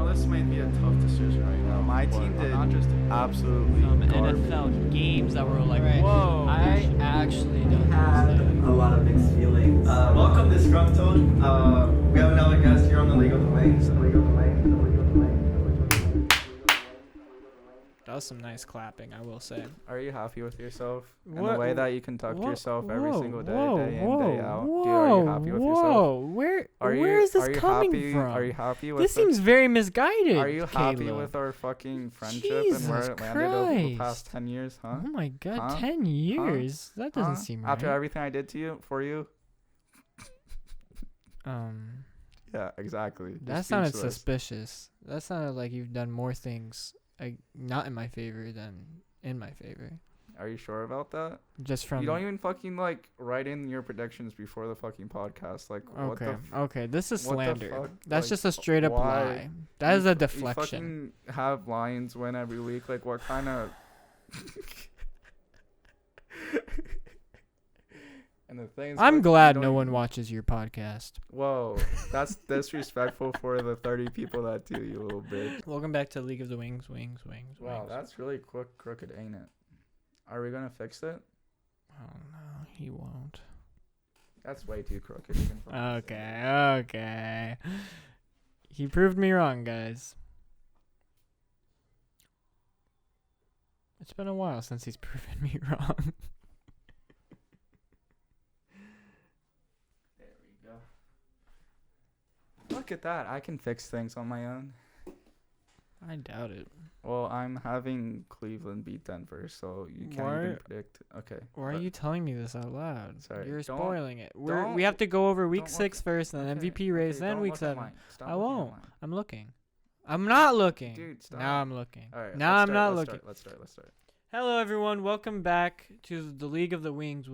this might be a tough decision right now. My but team I'm did not just absolutely garbage. NFL games that were like, Right. whoa. I actually don't Had understand. a lot of mixed feelings. Welcome, Disgruntled. We have another guest here on the League of the Wings. That was some nice clapping, I will say. Are you happy with yourself? And the What- way that you conduct Whoa, yourself every whoa, single day, whoa, day in, whoa, day out. Whoa, Dude, are you happy with yourself? whoa. Where is this are you coming happy, from? Are you happy with This the- seems very misguided. Are you happy Caleb. with our fucking friendship Jesus and where it landed over the Christ. past 10 years, huh? Oh my god, Huh? 10 years? That doesn't Huh? seem right. After everything I did to you, for you? Yeah, exactly. You're That sounded speechless. suspicious. That sounded like you've done more things not in my favor than in my favor. Are you sure about that? Just from You don't even fucking like write in your predictions before the fucking podcast. Like, what Okay, the okay, this is what the slander. fuck? That's Like, just a straight up why? lie. That is a You deflection. fucking have Lions win every week. Like, what kind of? And the thing is, I'm fucking, glad you no don't one even- watches your podcast. Whoa, that's disrespectful for the 30 people that do, you little bitch. Welcome back to League of the Wings. Wow, that's really crooked, ain't it? Are we gonna fix it? Oh no, he won't. That's way too crooked. You can fucking say it. Okay. He proved me wrong, guys. It's been a while since he's proven me wrong. There we go. Look at that. I can fix things on my own. I doubt it. Well, I'm having Cleveland beat Denver, so you can't even predict. Okay. Why are but- you telling me this out loud? Sorry, You're don't- spoiling it. We don't- have to go over week don't look 6 first, and then okay, MVP race, okay, then don't week look at 7. mine. Stop I looking at won't. mine. I'm looking. I'm not looking. Dude, stop. Now I'm looking. All right. Now I'm not looking. Let's start. Hello, everyone. Welcome back to the League of the Wings.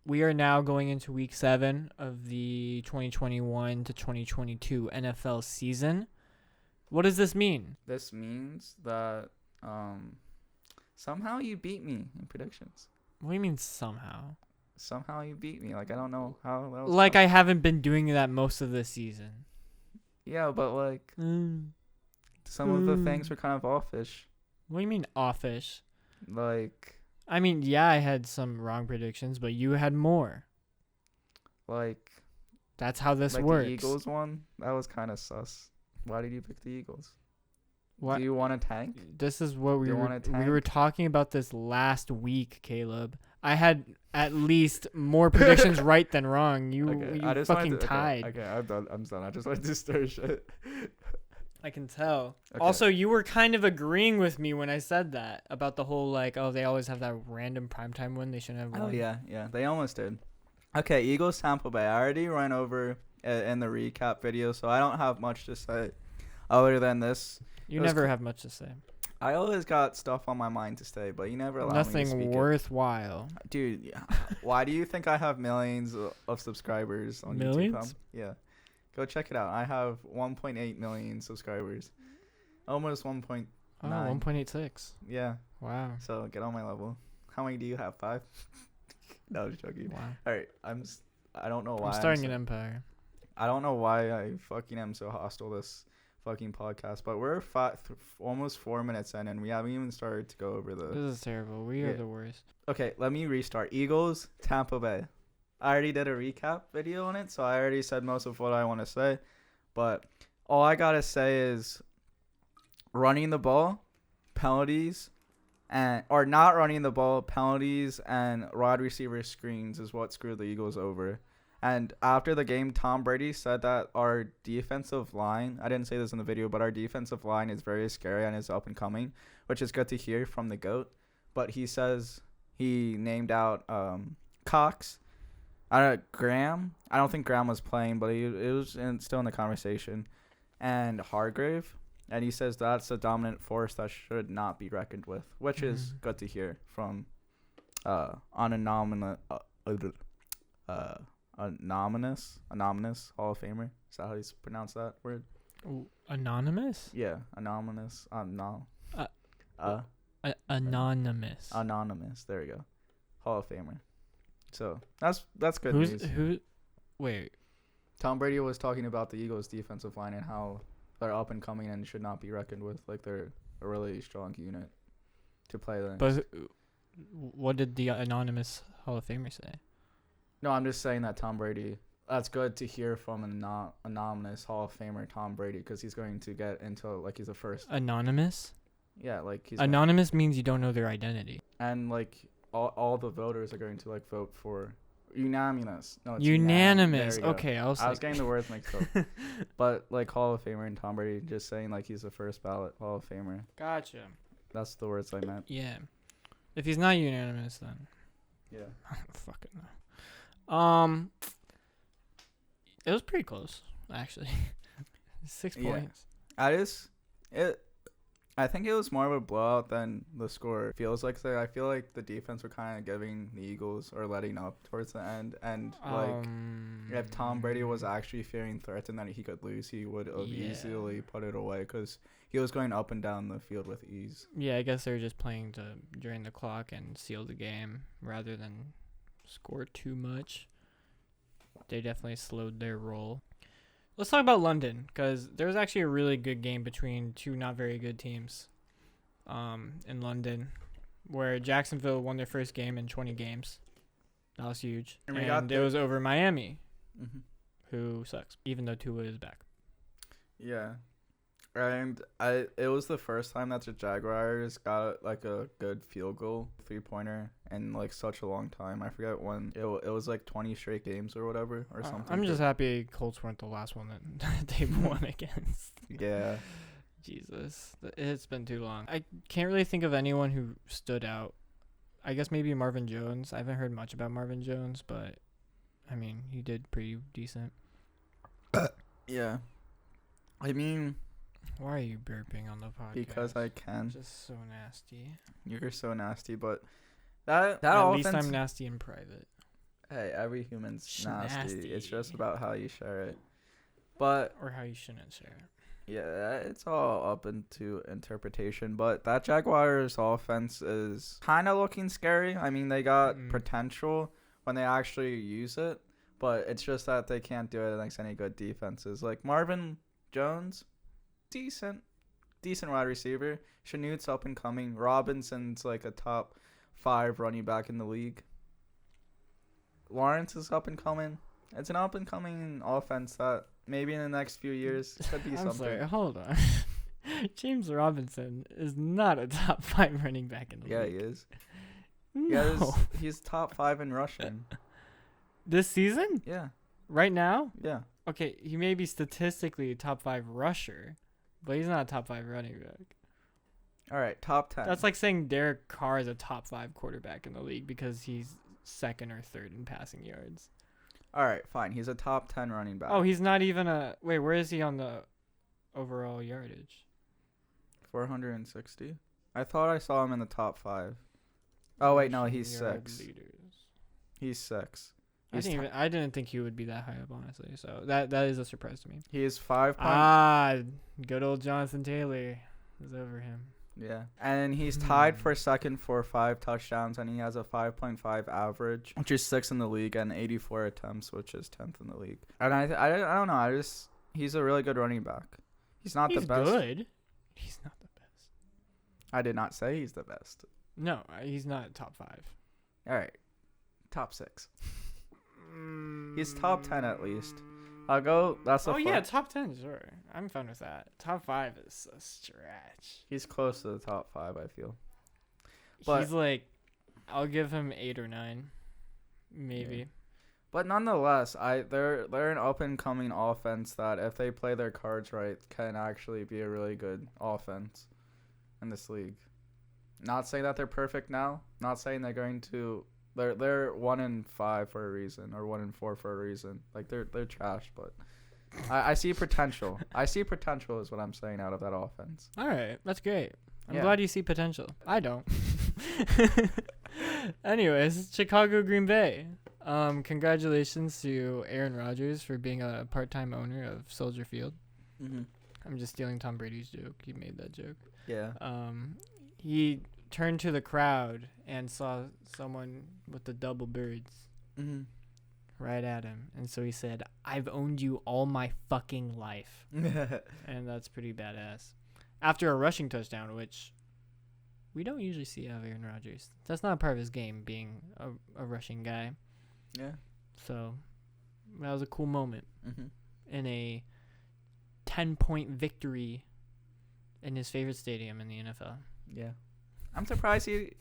We are now going into week 7 of the 2021 to 2022 NFL season. What does this mean? This means that somehow you beat me in predictions. What do you mean somehow? Somehow you beat me. Like, I don't know how that was Like possible. I haven't been doing that most of this season. Yeah, but like some of the things were kind of offish. What do you mean offish? Like I mean, yeah, I had some wrong predictions, but you had more. That's how this like works. the Eagles one, that was kind of sus. Why did you pick the Eagles? What? Do you want to tank? This is what Do you wanna we were tank? talking about this last week, Caleb. I had at least more predictions right than wrong. You I just fucking wanted to, tied. Okay, I'm done. I just wanted to stir shit. I can tell. Okay. Also, you were kind of agreeing with me when I said that about the whole like, oh, they always have that random primetime win. They shouldn't have Oh won. yeah, they almost did. Okay, Eagles Tampa Bay. I already ran over in the recap video, so I don't have much to say other than this. You It was never co- have much to say. I always got stuff on my mind to say, but you never allow me to Nothing speak worthwhile. it. Dude, yeah. Why do you think I have millions of subscribers on YouTube? Millions? Yeah. Go check it out. I have 1.8 million subscribers. Almost 1.9. Oh, 1.86. Yeah. Wow. So get on my level. How many do you have? 5? No, I was joking. Wow. All right. I don't know why. I'm starting an empire. I don't know why I fucking am so hostile this fucking podcast, but we're almost 4 minutes in, and we haven't even started to go over the. This is terrible. We are the worst. Okay, let me restart. Eagles, Tampa Bay. I already did a recap video on it, so I already said most of what I want to say. But all I gotta say is running the ball, penalties, or not running the ball, penalties, and wide receiver screens is what screwed the Eagles over. And after the game, Tom Brady said that our defensive line, I didn't say this in the video, but our defensive line is very scary and is up and coming, which is good to hear from the GOAT. But he says he named out Cox. Graham. I don't think Graham was playing, but it was still in the conversation. And Hargrave. And he says that's a dominant force that should not be reckoned with, which is good to hear from anonymous Hall of Famer. Is that how you pronounce that word? Anonymous? Yeah, anonymous. Anonymous. Anonymous. There we go. Hall of Famer. So that's good news. Who? Wait. Tom Brady was talking about the Eagles' defensive line and how they're up and coming and should not be reckoned with. Like, they're a really strong unit to play them. But what did the anonymous Hall of Famer say? No, I'm just saying that Tom Brady. That's good to hear from an anonymous Hall of Famer, Tom Brady, because he's going to get into like he's the first. Anonymous? Yeah, like he's anonymous means you don't know their identity. and like all the voters are going to like vote for unanimous. No, it's Unanimous. There you go. Okay, I was getting the words mixed up. But like Hall of Famer and Tom Brady, just saying like he's the first ballot Hall of Famer. Gotcha. That's the words I meant. Yeah. If he's not unanimous, then Yeah. I don't fucking know. It was pretty close, actually. 6 Yeah. points. I think it was more of a blowout than the score feels like. So I feel like the defense were kind of giving the Eagles or letting up towards the end. And like if Tom Brady was actually feeling threatened that he could lose, he would have easily put it away because he was going up and down the field with ease. Yeah, I guess they were just playing to drain the clock and seal the game rather than score too much. They definitely slowed their roll. Let's talk about London, because there was actually a really good game between two not very good teams in London, where Jacksonville won their first game in 20 games. That was huge. And it was over Miami, who sucks, even though Tua is back. Yeah. And it was the first time that the Jaguars got like a good field goal 3-pointer in like such a long time. I forget when it was like 20 straight games or whatever or something. I'm just happy Colts weren't the last one that they won against. Yeah. Jesus, it's been too long. I can't really think of anyone who stood out. I guess maybe Marvin Jones. I haven't heard much about Marvin Jones, but I mean, he did pretty decent. Yeah. I mean, why are you burping on the podcast? because I can. Just so nasty. You're so nasty, but that At offense, least I'm nasty in private. hey, every human's nasty. Nasty. It's just about how you share it. But Or how you shouldn't share it. yeah, it's all up into interpretation. But that Jaguars offense is kind of looking scary. I mean, they got potential when they actually use it, but it's just that they can't do it against any good defenses. Like Marvin Jones, decent wide receiver. Chanute's up and coming. Robinson's like a top 5 running back in the league. Lawrence is up and coming. It's an up and coming offense that maybe in the next few years could be I'm something. sorry, hold on. James Robinson is not a top 5 running back in the Yeah, league. he is. No. He's top 5 in rushing. This season? Yeah. Right now? Yeah. Okay, he may be statistically a top 5 rusher, but he's not a top 5 running back. All right, top 10. That's like saying Derek Carr is a top 5 quarterback in the league because he's second or third in passing yards. All right, fine. He's a top 10 running back. Oh, he's not even a... Wait, where is he on the overall yardage? 460. I thought I saw him in the top 5. Oh wait, no, he's Yard 6. leaders. He's 6. I didn't think he would be that high up, honestly. So that is a surprise to me. He is 5. Good old Jonathan Taylor is over him. Yeah. And he's tied for second for 5 touchdowns, and he has a 5.5 average, which is 6th in the league, and 84 attempts, which is 10th in the league. And I don't know. He's a really good running back. He's not the best. He's good. He's not the best. I did not say he's the best. No, he's not top 5. All right. Top 6. He's top 10 at least. I'll go. That's a yeah, top 10, sure. I'm fine with that. Top 5 is a stretch. He's close to the top 5, I feel. But He's like, I'll give him 8 or 9, maybe. Yeah. But nonetheless, they're an up and coming offense that if they play their cards right can actually be a really good offense in this league. Not saying that they're perfect now. Not saying they're going to. They're 1-5 for a reason, or 1-4 for a reason. Like they're trash, but I see potential. I see potential is what I'm saying out of that offense. All right, that's great. I'm Yeah. glad you see potential. I don't. Anyways, Chicago, Green Bay. Congratulations to Aaron Rodgers for being a part-time owner of Soldier Field. I'm just stealing Tom Brady's joke. He made that joke. Yeah. He turned to the crowd and saw someone with the double birds right at him. And so he said, "I've owned you all my fucking life." And that's pretty badass. After a rushing touchdown, which we don't usually see out of Aaron Rodgers. That's not a part of his game, being a rushing guy. Yeah. So that was a cool moment Mm-hmm. in a 10-point victory in his favorite stadium in the NFL. Yeah. I'm surprised he...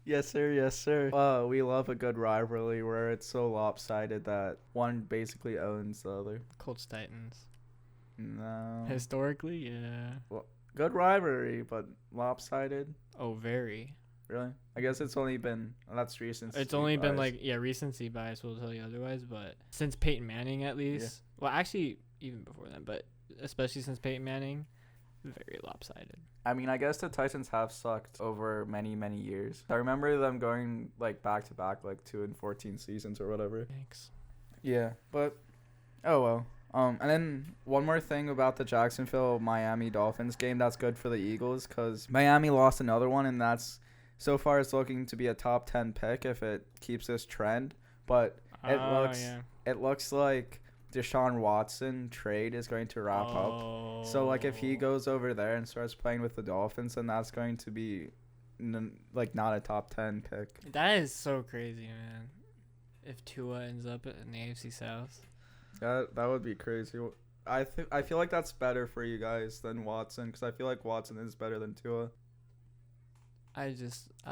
Yes, sir. Yes, sir. We love a good rivalry where it's so lopsided that one basically owns the other. Colts Titans. No. Historically, yeah. Good rivalry, but lopsided. Oh, very. Really? I guess it's only been... That's recent. It's only been recency bias will tell you otherwise, but since Peyton Manning at least. Well, actually, even before then, but especially since Peyton Manning, very lopsided. I mean, I guess the Titans have sucked over many, many years. I remember them going back to back 2-14 seasons or whatever. Thanks. Yeah, but oh well. And then one more thing about the Jacksonville Miami Dolphins game that's good for the Eagles, because Miami lost another one, and that's so far it's looking to be a top 10 pick if it keeps this trend. But it looks like Deshaun Watson trade is going to wrap up. So if he goes over there and starts playing with the Dolphins, then that's going to be not a top 10 pick. That is so crazy, man. If Tua ends up in the AFC South. That would be crazy. I feel like that's better for you guys than Watson, because I feel like Watson is better than Tua. I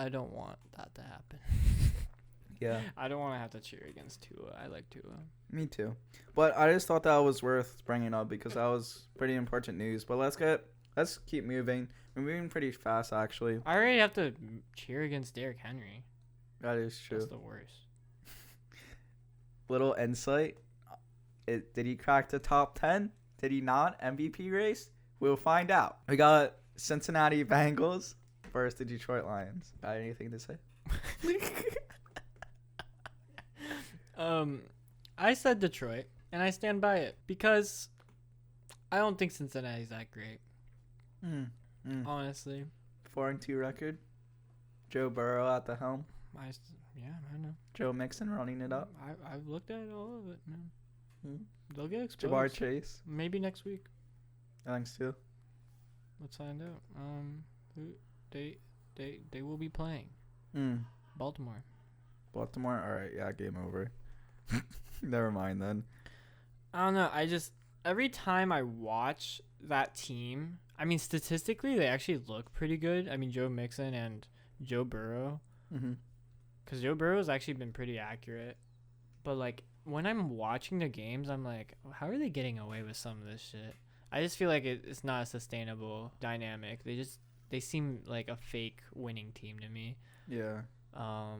don't want that to happen. Yeah. I don't want to have to cheer against Tua. I like Tua. Me too. But I just thought that was worth bringing up because that was pretty important news. But let's keep moving. We're moving pretty fast, actually. I already have to cheer against Derrick Henry. That is true. That's the worst. Little insight. Did he crack the top 10? Did he not? MVP race? We'll find out. We got Cincinnati Bengals versus the Detroit Lions. Got anything to say? I said Detroit, and I stand by it because I don't think Cincinnati's that great. Honestly. 4-2 record. Joe Burrow at the helm. I know. Joe Mixon running it up. I've looked at all of it, man. They'll get exposed. Ja'Marr Chase. Maybe next week. Thanks too. Let's find out. They will be playing Baltimore. Baltimore. All right. Yeah. Game over. Never mind then. I don't know. Every time I watch that team, I mean, statistically, they actually look pretty good. I mean, Joe Mixon and Joe Burrow. Because Joe Burrow's actually been pretty accurate. But, when I'm watching the games, I'm like, how are they getting away with some of this shit? I just feel like it's not a sustainable dynamic. They seem like a fake winning team to me. Yeah. I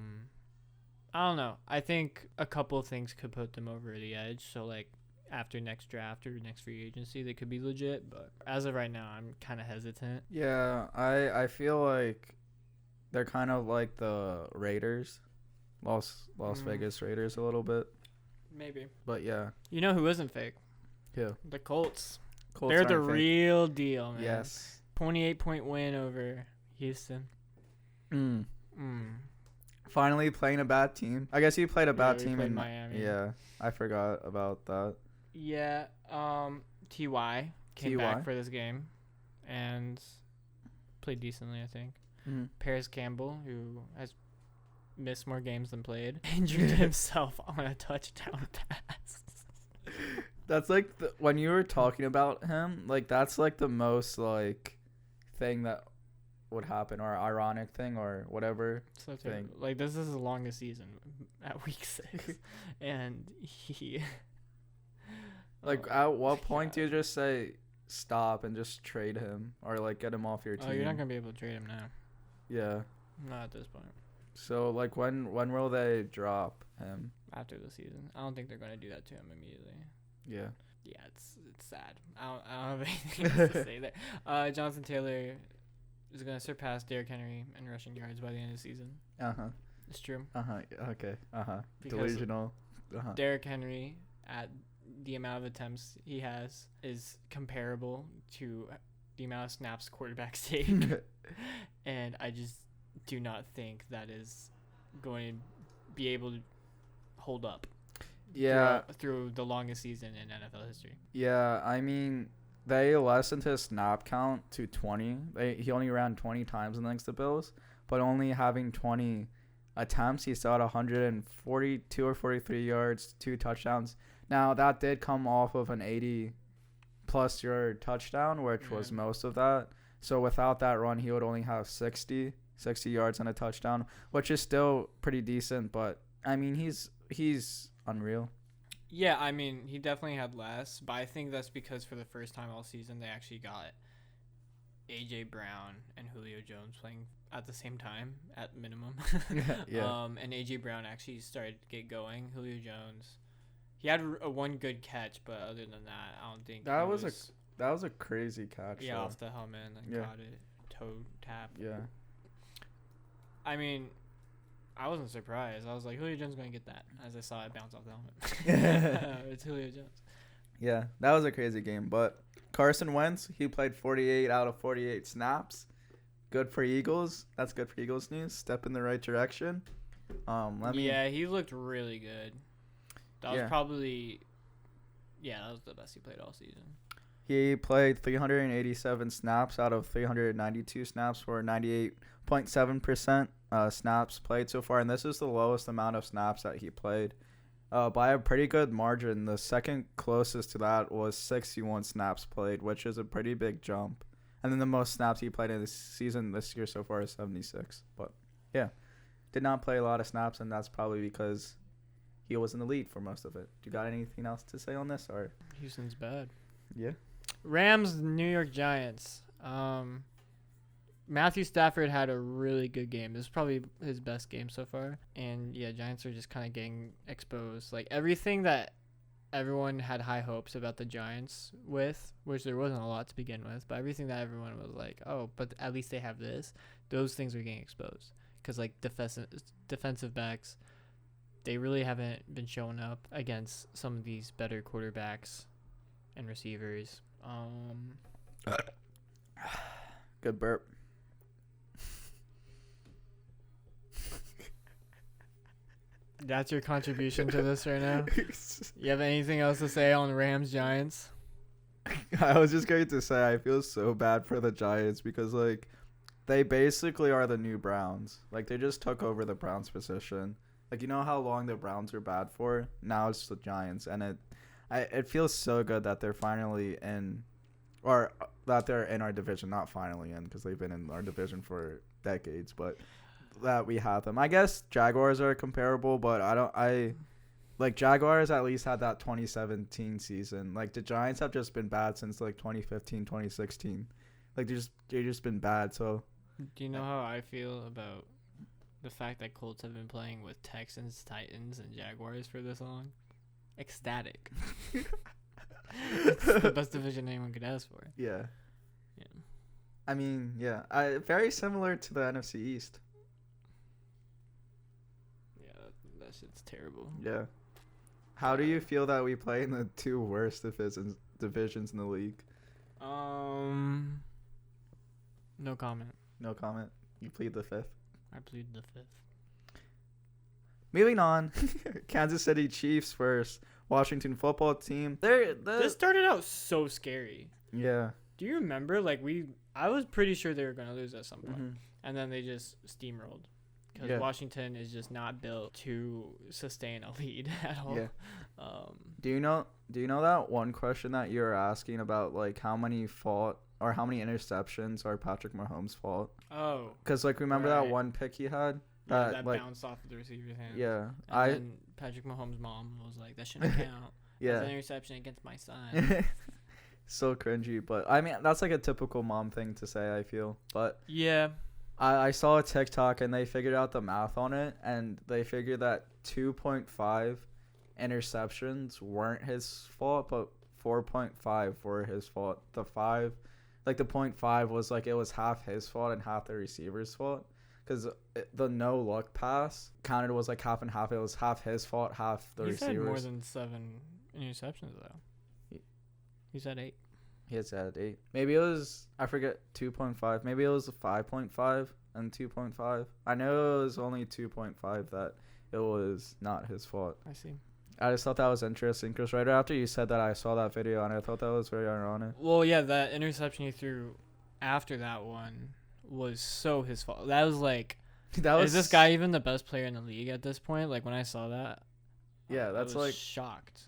don't know. I think a couple of things could put them over the edge. So, after next draft or next free agency, they could be legit. But as of right now, I'm kind of hesitant. Yeah, I feel like they're kind of like the Raiders, Las Vegas Raiders a little bit. Maybe. But yeah. You know who isn't fake? Who? The Colts. Colts They're the aren't fake. real deal, man. Yes. 28-point win over Houston. Finally playing a bad team. I guess you played a bad team in Miami. Yeah, I forgot about that. Yeah. Ty came back for this game and played decently, I think. Paris Campbell, who has missed more games than played, injured himself on a touchdown pass. That's when you were talking about him, that's the most thing that would happen, or ironic thing, or whatever thing. This is the longest season at week 6, and he. At what point do you just say stop and just trade him, or get him off your team? Oh, you're not gonna be able to trade him now. Yeah. Not at this point. So when will they drop him? After the season, I don't think they're gonna do that to him immediately. Yeah. Yeah, it's sad. I don't have anything else to say there. Jonathan Taylor is gonna surpass Derrick Henry in rushing yards by the end of the season. It's true. Okay. Because Delusional. Derrick Henry, at the amount of attempts he has, is comparable to the amount of snaps quarterbacks take. And I just do not think that is going to be able to hold up. Yeah. Through the longest season in NFL history. Yeah, I mean, they lessened his snap count to 20. He only ran 20 times against the Bills, but only having 20 attempts, he still had 142 or 43 yards, 2 touchdowns. Now, that did come off of an 80-plus yard touchdown, which was most of that. So without that run, he would only have 60 yards and a touchdown, which is still pretty decent. But, I mean, he's unreal. Yeah, I mean, he definitely had less, but I think that's because for the first time all season, they actually got A.J. Brown and Julio Jones playing at the same time, at minimum. Yeah. And A.J. Brown actually started to get going. Julio Jones, he had a one good catch, but other than that, I don't think That was a crazy catch. Yeah, though. off the helmet and caught it, toe tap. Yeah. I mean, I wasn't surprised. I was like, Julio Jones is going to get that as I saw it bounce off the helmet. It's Julio Jones. Yeah, that was a crazy game. But Carson Wentz, he played 48 out of 48 snaps. Good for Eagles. That's good for Eagles news. Step in the right direction. Yeah, he looked really good. That was probably, that was the best he played all season. He played 387 snaps out of 392 snaps for 98.7% snaps played so far. And this is the lowest amount of snaps that he played by a pretty good margin. The second closest to that was 61 snaps played, which is a pretty big jump. And then the most snaps he played in this season this year so far is 76. But, yeah, did not play a lot of snaps, and that's probably because he was in the lead for most of it. Do you got anything else to say on this? Or Houston's bad. Yeah. Rams, New York Giants. Matthew Stafford had a really good game. This is probably his best game so far. And, Giants are just kind of getting exposed. Like, everything that everyone had high hopes about the Giants with, which there wasn't a lot to begin with, but everything that everyone was like, oh, but at least they have this, those things are getting exposed. Because, like, defensive backs, they really haven't been showing up against some of these better quarterbacks and receivers. Good burp. That's your contribution to this right now? You have anything else to say on Rams Giants? I was just going to say I feel so bad for the Giants because, like, they basically are the new Browns. Like, they just took over the Browns position. Like, you know how long the Browns were bad for? Now it's the Giants. And it feels so good that they're finally in, or that they're in our division. Not finally in, because they've been in our division for decades, but that we have them. I guess Jaguars are comparable, but Jaguars at least had that 2017 season. Like, the Giants have just been bad since, like, 2015, 2016. Like, they've just been bad, so. Do you know how I feel about the fact that Colts have been playing with Texans, Titans, and Jaguars for this long? Ecstatic. It's the best division anyone could ask for. Yeah. Yeah. I mean, yeah. Very similar to the NFC East. Yeah, that shit's terrible. Yeah. How do you feel that we play in the two worst divisions in the league? No comment. No comment. You plead the fifth. I plead the fifth. Moving on. Kansas City Chiefs versus Washington Football Team. This started out so scary. Yeah. Do you remember? I was pretty sure they were going to lose at some point. And then they just steamrolled. Because Washington is just not built to sustain a lead at all. Yeah. Do you know that one question that you're asking about, like, how many interceptions are Patrick Mahomes' fault? Oh. Because, like, remember that one pick he had? That bounced off of the receiver's hand. Yeah. And then Patrick Mahomes' mom was like, that shouldn't count. Yeah. That's an interception against my son. So cringy. But, I mean, that's, like, a typical mom thing to say, I feel. But yeah. I saw a TikTok, and they figured out the math on it, and they figured that 2.5 interceptions weren't his fault, but 4.5 were his fault. The 0.5 was, like, it was half his fault and half the receiver's fault. Because the no-look pass counted was, like, half and half. It was half his fault, half the receiver's. He's had more than 7 interceptions, though. He's had 8. He has had 8. Maybe it was, I forget, 2.5. Maybe it was 5.5. and 2.5. I know it was only 2.5 that it was not his fault. I see. I just thought that was interesting because right after you said that, I saw that video and I thought that was very ironic. Well, yeah, that interception he threw after that one was so his fault. That was like, is this guy even the best player in the league at this point? Like when I saw that, Yeah, that's I was like shocked.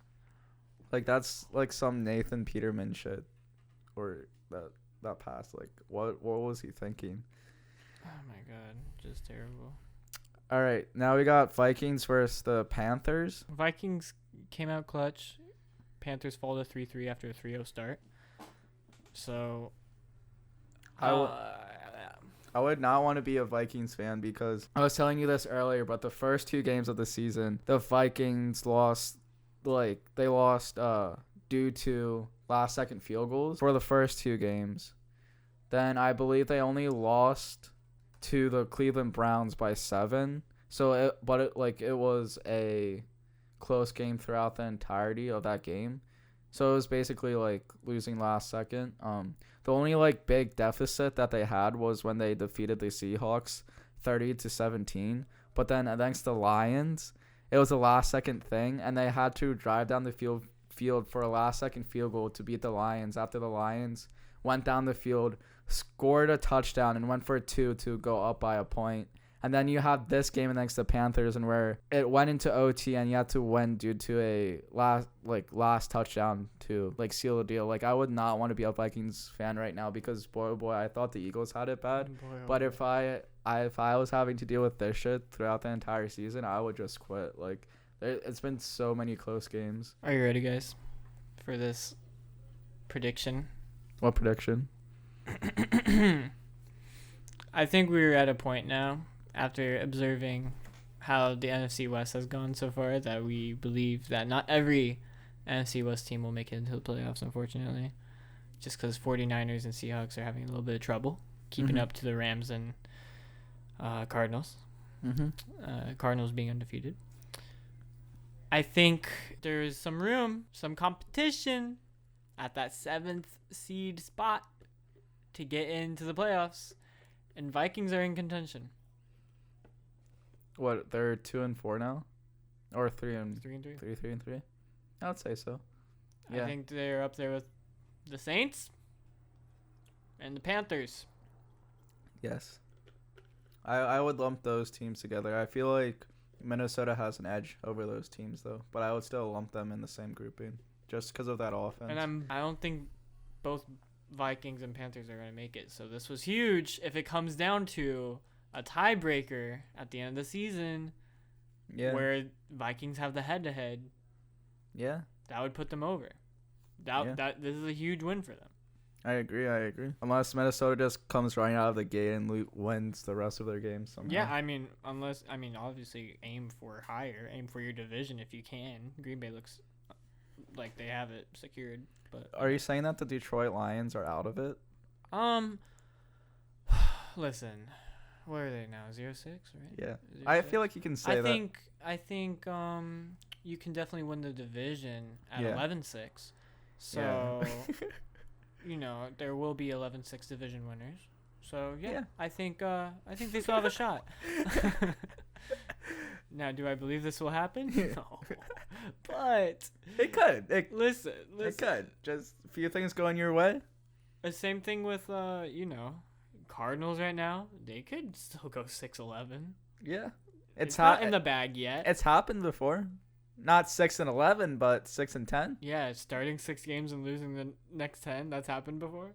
like that's like some Nathan Peterman shit, or that pass. Like what was he thinking? Oh my god, just terrible. All right, now we got Vikings versus the Panthers. Vikings came out clutch. Panthers fall to 3-3 after a 3-0 start. So, I would not want to be a Vikings fan because I was telling you this earlier, but the first 2 games of the season, the Vikings lost, due to last second field goals for the first 2 games. Then I believe they only lost to the Cleveland Browns by 7. So it was a close game throughout the entirety of that game. So it was basically like losing last second. The only like big deficit that they had was when they defeated the Seahawks 30-17. But then against the Lions, it was a last second thing, and they had to drive down the field for a last second field goal to beat the Lions after the Lions went down the field, scored a touchdown, and went for 2 to go up by a point. And then you have this game against the Panthers, and where it went into OT, and you had to win due to a last touchdown to like seal the deal. Like I would not want to be a Vikings fan right now because boy oh boy, I thought the Eagles had it bad. But if I was having to deal with this shit throughout the entire season, I would just quit. Like it's been so many close games. are you ready, guys, for this prediction? What prediction? I think we're at a point now, after observing how the NFC West has gone so far, that we believe that not every NFC West team will make it into the playoffs, unfortunately. Just because 49ers and Seahawks are having a little bit of trouble keeping up to the Rams and Cardinals. Cardinals being undefeated. I think there's some room, some competition at that 7th seed spot to get into the playoffs. And Vikings are in contention. What, they're 2-4 now, or 3-3? 3-3. 3-3. I would say so. Yeah. I think they're up there with the Saints and the Panthers. Yes. I would lump those teams together. I feel like Minnesota has an edge over those teams though, but I would still lump them in the same grouping just because of that offense. And I don't think both Vikings and Panthers are going to make it. So this was huge. If it comes down to a tiebreaker at the end of the season, where Vikings have the head-to-head, that would put them over. This is a huge win for them. I agree. Unless Minnesota just comes running out of the gate and wins the rest of their games somehow. Yeah, obviously aim for higher. Aim for your division if you can. Green Bay looks like they have it secured. But are you saying that the Detroit Lions are out of it? Listen, where are they now? 0-6, right? Yeah. 0-6? I feel like you can say that. I think you can definitely win the division at 11-6. So there will be 11-6 division winners. So I think they still have a shot. Now, do I believe this will happen? No. But it could. Listen. It could. Just a few things going your way. The same thing with Cardinals right now. They could still go 6-11. Yeah. It's not in the bag yet. It's happened before. Not 6-11, but 6-10. Yeah, starting 6 games and losing the next 10. That's happened before.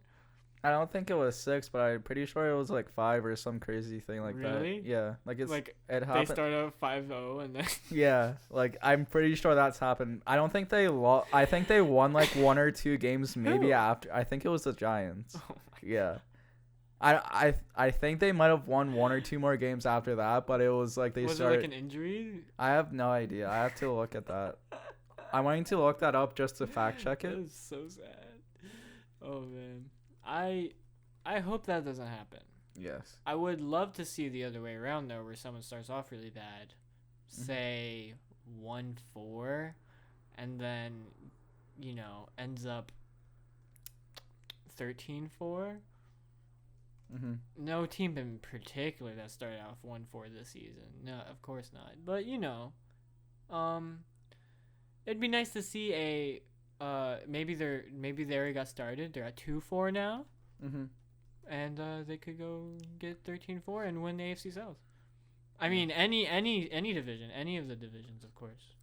I don't think it was 6, but I'm pretty sure it was like 5 or some crazy thing like that. Really? Yeah, it happened. They start out 5-0 and then. Yeah, I'm pretty sure that's happened. I don't think they lost. I think they won like 1 or 2 games maybe after. I think it was the Giants. Oh yeah. I think they might have won 1 or 2 more games after that, but it was like they started. Was it like an injury? I have no idea. I have to look at that. I'm wanting to look that up just to fact check it. That is so sad. Oh man, I hope that doesn't happen. Yes. I would love to see the other way around though, where someone starts off really bad, say 1-4, and then ends up 13-4. No team in particular that started off 1-4 this season. No, of course not. But it'd be nice to see maybe they already got started. They're at 2-4 now, and they could go get 13-4 and win the AFC South. I mean, any division, any of the divisions, of course.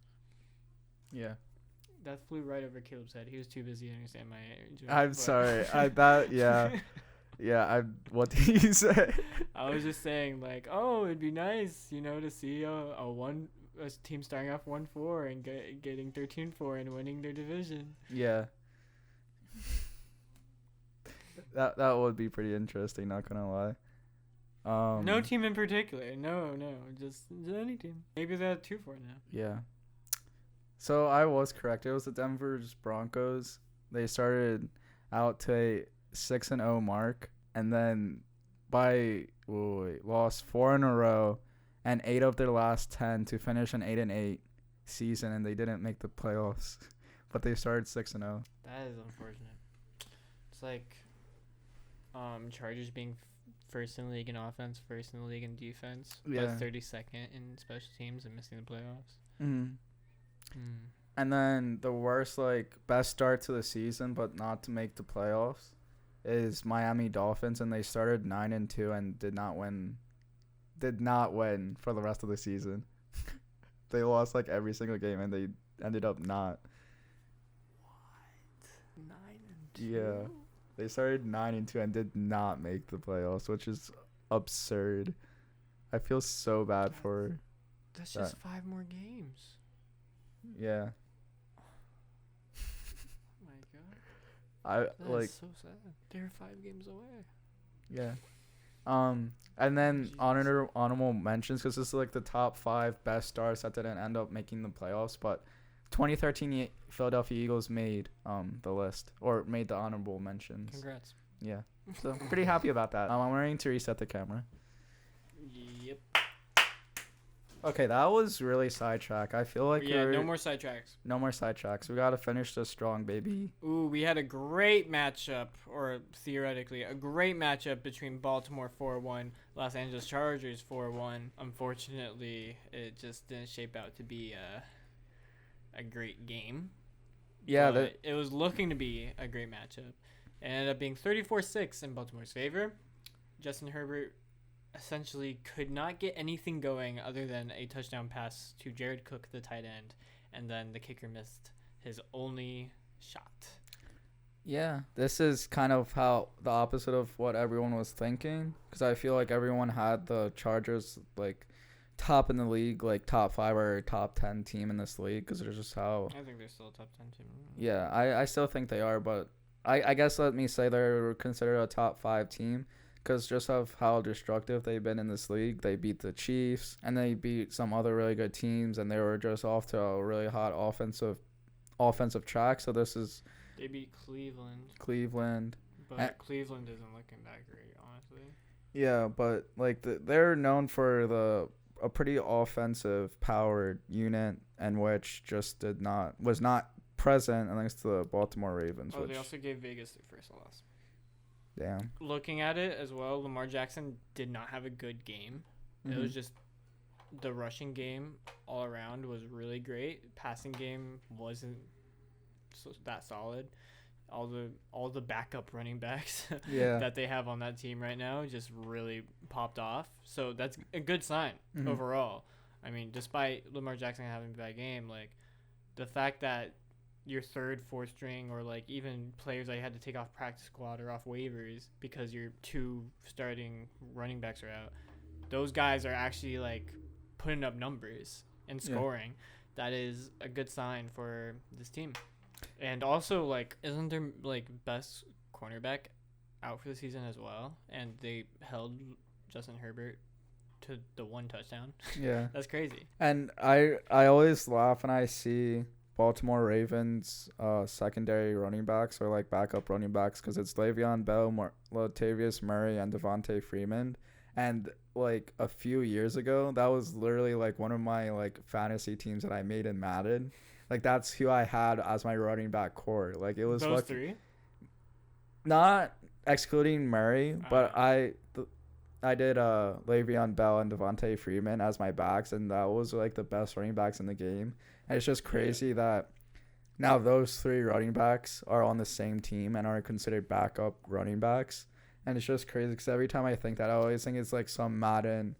Yeah. That flew right over Caleb's head. He was too busy to understand my joke. I'm sorry. What did you say? I was just saying, like, it'd be nice, to see a team starting off 1-4 and getting 13-4 and winning their division. Yeah. That would be pretty interesting, not gonna lie. No team in particular. No, just any team. Maybe they're at 2-4 now. Yeah. So I was correct. It was the Denver Broncos. They started out to a 6-0 mark, and then lost 4 in a row, and 8 of their last 10 to finish an 8-8 season, and they didn't make the playoffs, but they started 6-0. That is unfortunate. It's like Chargers being first in the league in offense, first in the league in defense, but 32nd in special teams and missing the playoffs. And then the worst, best start to the season, but not to make the playoffs, is Miami Dolphins, and they started 9-2 and did not win for the rest of the season. They lost every single game, and they ended up not. What? 9-2? Yeah. They started 9-2 and did not make the playoffs, which is absurd. I feel so bad for That's that. just 5 more games. Yeah. Oh my god. That's so sad. They're 5 games away. Yeah. And then honorable mentions, because this is the top 5 best stars that didn't end up making the playoffs, but 2013 Philadelphia Eagles made the list, or made the honorable mentions. Congrats. Yeah. So pretty happy about that. I'm ready to reset the camera. Yep. Okay, that was really sidetrack. I feel like no more sidetracks. No more sidetracks. We got to finish this strong, baby. Ooh, we had a great matchup, or theoretically, a great matchup between Baltimore 4-1, Los Angeles Chargers 4-1. Unfortunately, it just didn't shape out to be a great game. Yeah, it was looking to be a great matchup. It ended up being 34-6 in Baltimore's favor. Justin Herbert essentially could not get anything going other than a touchdown pass to Jared Cook, the tight end, and then the kicker missed his only shot. Yeah, this is kind of how the opposite of what everyone was thinking, because I feel like everyone had the Chargers top in the league, top 5 or top 10 team in this league, because they're just how. I think they're still a top 10 team. Yeah, I still think they are, but I guess let me say they're considered a top 5 team. Because just of how destructive they've been in this league. They beat the Chiefs, and they beat some other really good teams, and they were just off to a really hot offensive track. So this is... They beat Cleveland. But Cleveland isn't looking that great, honestly. Yeah, but they're known for a pretty offensive powered unit, and which just was not present against the Baltimore Ravens. They also gave Vegas their first loss. Damn. Looking at it as well, Lamar Jackson did not have a good game. It was just the rushing game all around was really great. Passing game wasn't that solid. All the backup running backs that they have on that team right now just really popped off. So that's a good sign overall. I mean, despite Lamar Jackson having a bad game, the fact that your third, fourth string, or even players that you had to take off practice squad or off waivers because your 2 starting running backs are out, those guys are actually putting up numbers and scoring. That is a good sign for this team. And also isn't their best cornerback out for the season as well, and they held Justin Herbert to the 1 touchdown. Yeah. That's crazy. And I always laugh when I see Baltimore Ravens secondary running backs, or backup running backs, because it's Le'Veon Bell, Latavius Murray, and Devontae Freeman. And a few years ago, that was literally one of my fantasy teams that I made in Madden. That's who I had as my running back core. It was those 3. Not excluding Murray, but I did Le'Veon Bell and Devontae Freeman as my backs, and that was like the best running backs in the game. And it's just crazy that now those 3 running backs are on the same team and are considered backup running backs. And it's just crazy because every time I think that, I always think it's like some Madden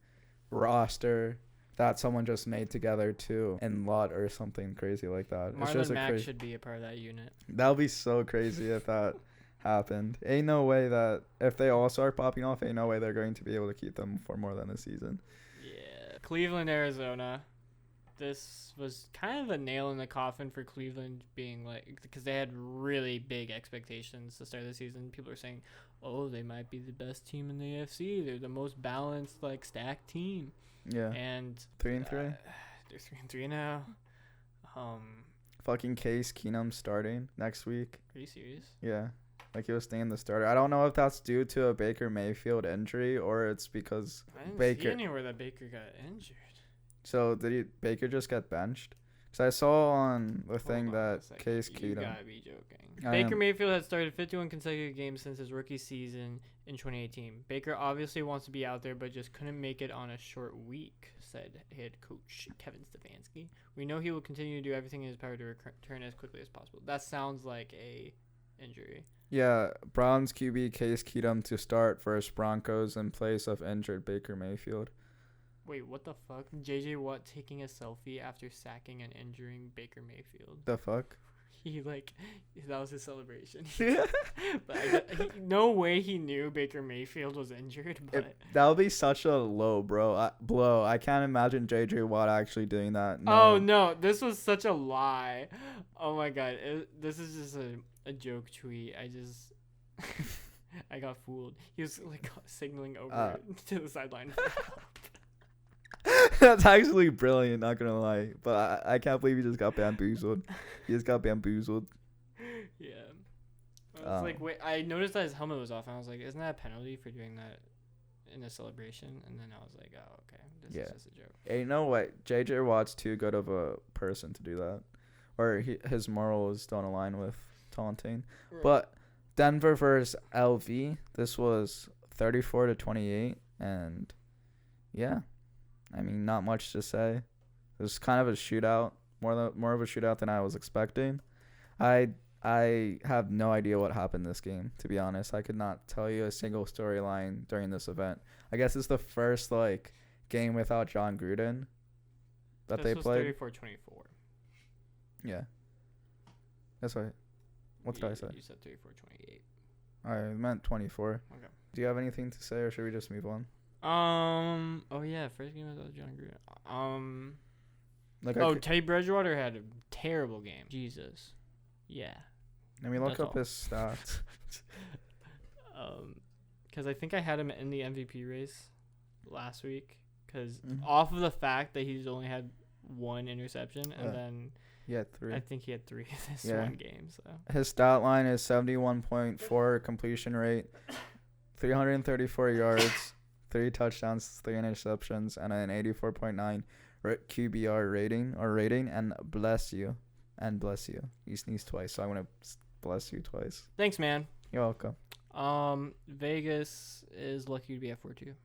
roster that someone just made together too in lot or something crazy like that. It's just Marlon Mack should be a part of that unit. That would be so crazy if that happened. Ain't no way that if they all start popping off, ain't no way they're going to be able to keep them for more than a season. Yeah. Cleveland, Arizona. This was kind of a nail in the coffin for Cleveland, being like, because they had really big expectations to start the season. People are saying, oh, they might be the best team in the AFC. They're the most balanced, like, stacked team. Yeah. And 3-3. They're 3-3 now. Fucking Case Keenum starting next week. Are you serious? Yeah. Like he was staying the starter. I don't know if that's due to a Baker Mayfield injury or it's because I didn't Baker. see anywhere that Baker got injured. So did Baker just get benched? Because I saw on the thing Hold on that a second. Case You Keenum. gotta be joking. I Baker am. Mayfield had started 51 consecutive games since his rookie season in 2018. Baker obviously wants to be out there, but just couldn't make it on a short week, said head coach Kevin Stefanski. We know he will continue to do everything in his power to return as quickly as possible. That sounds like a injury. Yeah, Browns QB Case Keenum to start versus Broncos in place of injured Baker Mayfield. Wait, what the fuck? JJ Watt taking a selfie after sacking and injuring Baker Mayfield. The fuck? He that was his celebration. But no way he knew Baker Mayfield was injured. But That would be such a low blow. I can't imagine JJ Watt actually doing that. No. Oh no, this was such a lie. Oh my god, this is just a joke tweet. I got fooled. He was like signaling over to the sideline for help. That's actually brilliant, not gonna lie. But I can't believe he just got bamboozled. He just got bamboozled. Yeah. I was like, wait, I noticed that his helmet was off, and I was like, isn't that a penalty for doing that in a celebration? And then I was like, oh, okay, this is just a joke. Ain't no way. JJ Watt's too good of a person to do that. Or his morals don't align with taunting. Right. But Denver versus LV, this was 34-28, and yeah. I mean, not much to say. It was kind of a shootout, more of a shootout than I was expecting. I have no idea what happened this game, to be honest. I could not tell you a single storyline during this event. I guess it's the first game without John Gruden that they played. 34-24. Yeah. That's right. What did I say? You said 34-28. I meant 24. Okay. Do you have anything to say, or should we just move on? Oh yeah, first game without John Gruden. Teddy Bridgewater had a terrible game. Jesus. Yeah. Let me look That's up all. his stats. Because I think I had him in the MVP race last week. Because Mhm. off of the fact that he's only had 1 interception, and then Yeah, 3. I think he had 3 this Yeah. one game. So His stat line is 71.4 completion rate, 334 yards, 3 touchdowns, 3 interceptions, and an 84.9 QBR rating, and bless you. You sneezed twice, so I want to bless you twice. thanks, man. You're welcome. Vegas is lucky to be at 4-2.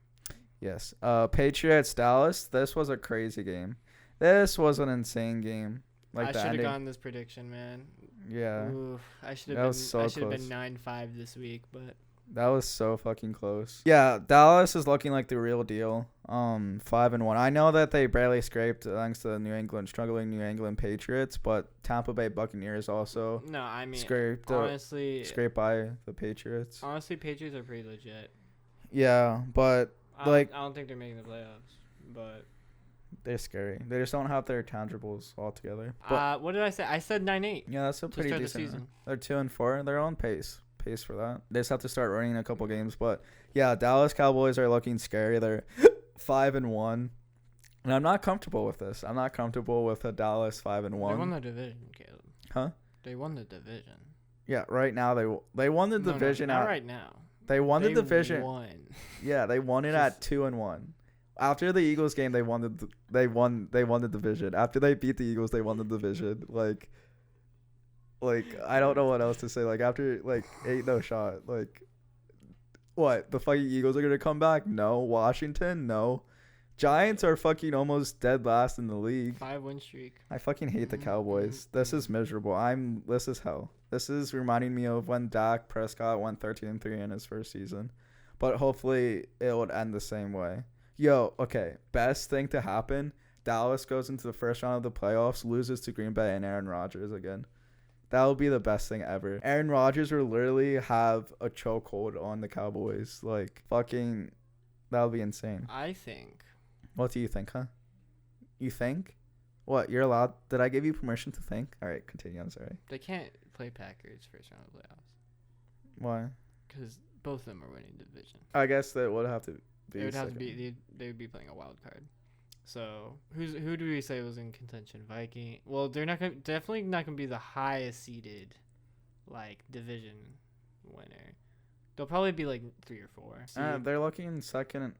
Yes. Patriots Dallas. This was a crazy game. This was an insane game. I the should have ending. gotten this prediction, man. Yeah. Oof, I should That have was been. so I should have close. been 9-5 this week, but That was so fucking close. Yeah, Dallas is looking like the real deal. 5-1. I know that they barely scraped thanks to the struggling New England Patriots, but Tampa Bay Buccaneers also no, I mean scraped by the Patriots. Honestly, Patriots are pretty legit. Yeah, but I don't think they're making the playoffs, but they're scary. They just don't have their tangibles all together. But what did I say? I said 9-8. yeah, that's a pretty start the decent. season. They're 2-4. They're on pace for that. They just have to start running a couple games. But yeah, Dallas Cowboys are looking scary. They're 5-1, and I'm not comfortable with this. I'm not comfortable with a Dallas 5-1. They won the division, Caleb. Huh? They won the division. Yeah, right now they won the division. Not right now. They won the division. Won. Yeah, they won it at 2-1. After the Eagles game, they won the division. After they beat the Eagles, they won the division. Like I don't know what else to say. Like after ain't no shot. Like What? The fucking Eagles are gonna come back? No. Washington? No. Giants are fucking almost dead last in the league. 5-win streak. I fucking hate the Cowboys. This is miserable. This is hell. This is reminding me of when Dak Prescott went 13-3 in his first season. But hopefully it would end the same way. Yo, okay. Best thing to happen. Dallas goes into the first round of the playoffs, loses to Green Bay and Aaron Rodgers again. That would be the best thing ever. Aaron Rodgers will literally have a chokehold on the Cowboys. Like, fucking, that would be insane. I think. What do you think, huh? You think? What, you're allowed? Did I give you permission to think? All right, continue. I'm sorry. They can't play Packers first round of playoffs. Why? Because both of them are winning division. I guess that would have to be. It would have to second. be. They would be playing a wild card. So who do we say was in contention? Viking. Well, they're definitely not gonna be the highest seeded, like division winner. They'll probably be like 3 or 4. They're looking second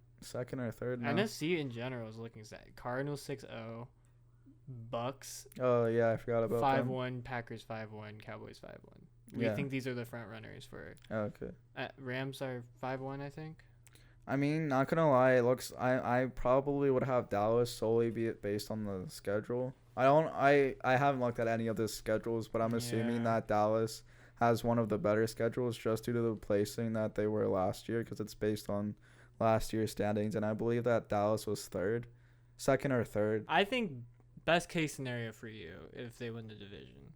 or third now. NFC in general is looking set. Cardinals 6-0, Bucks Oh yeah, I forgot about 5-1, Packers 5-1, Cowboys 5-1. We Yeah. think these are the front runners for. them. Okay. Rams are 5-1, I think. I mean, not gonna lie, it looks. I probably would have Dallas solely based on the schedule. I haven't looked at any of the schedules, but I'm assuming Yeah. that Dallas has one of the better schedules just due to the placing that they were last year, because it's based on last year's standings, and I believe that Dallas was second or third, I think best case scenario for you if they win the division.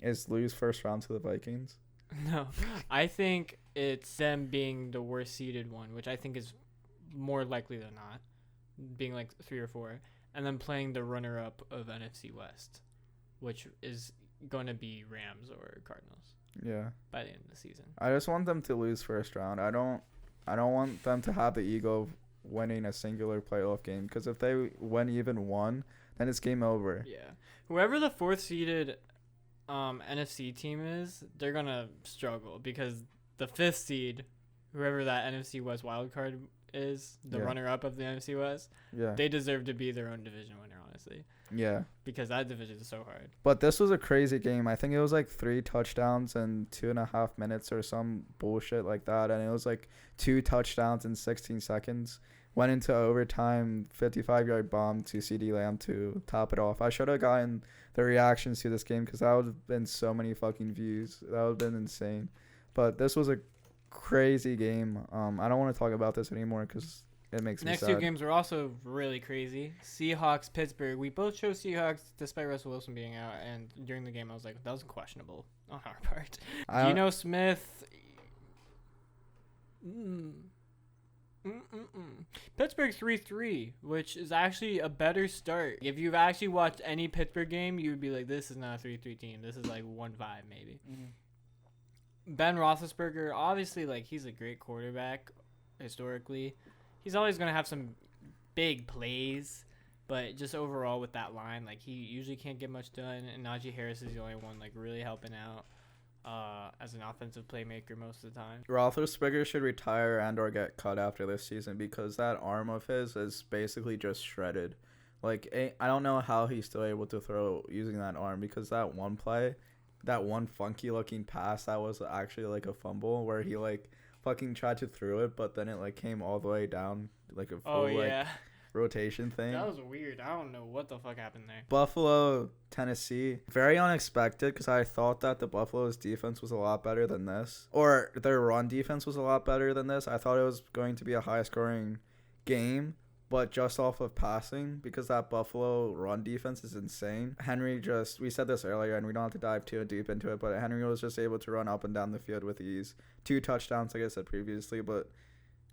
is lose first round to the Vikings. No, I think it's them being the worst seeded one, which I think is more likely than not, being like 3 or 4, and then playing the runner up of NFC West, which is going to be Rams or Cardinals Yeah. by the end of the season. I just want them to lose first round. I don't want them to have the ego of winning a singular playoff game, because if they win even one, then it's game over. Yeah, whoever the 4th seeded NFC team is, they're gonna struggle because the 5th seed, whoever that NFC West wild card is, the Yeah. runner up of the NFC West, Yeah. they deserve to be their own division winner, honestly, Yeah. because that division is so hard. But this was a crazy game. I think it was like 3 touchdowns in 2.5 minutes or some bullshit like that. And it was like 2 touchdowns in 16 seconds. Went into overtime, 55-yard bomb to CD Lamb to top it off. I should have gotten the reactions to this game, because that would have been so many fucking views. That would have been insane. But this was a crazy game. I don't want to talk about this anymore because it makes me Next sad. 2 games were also really crazy. Seahawks, Pittsburgh. We both chose Seahawks despite Russell Wilson being out, and during the game I was like, that was questionable on our part. Geno Smith. Pittsburgh 3-3, which is actually a better start. If you've actually watched any Pittsburgh game, you would be like, this is not a 3-3 team. This is like 1-5 maybe. Ben Roethlisberger, obviously, like, he's a great quarterback historically. He's always going to have some big plays, but just overall with that line, like, he usually can't get much done, and Najee Harris is the only one, like, really helping out as an offensive playmaker most of the time. Roethlisberger should retire and or get cut after this season, because that arm of his is basically just shredded. Like, I don't know how he's still able to throw using that arm, because that one play, that one funky looking pass, that was actually like a fumble where he like fucking tried to throw it, but then it like came all the way down like a full like rotation thing. That was weird. I don't know what the fuck happened there. Buffalo, Tennessee, very unexpected, because I thought that the Buffalo's defense was a lot better than this, or their run defense was a lot better than this. I thought it was going to be a high scoring game, but just off of passing, because that Buffalo run defense is insane. Henry we said this earlier, and we don't have to dive too deep into it, but Henry was just able to run up and down the field with ease. 2 touchdowns, like I said previously, but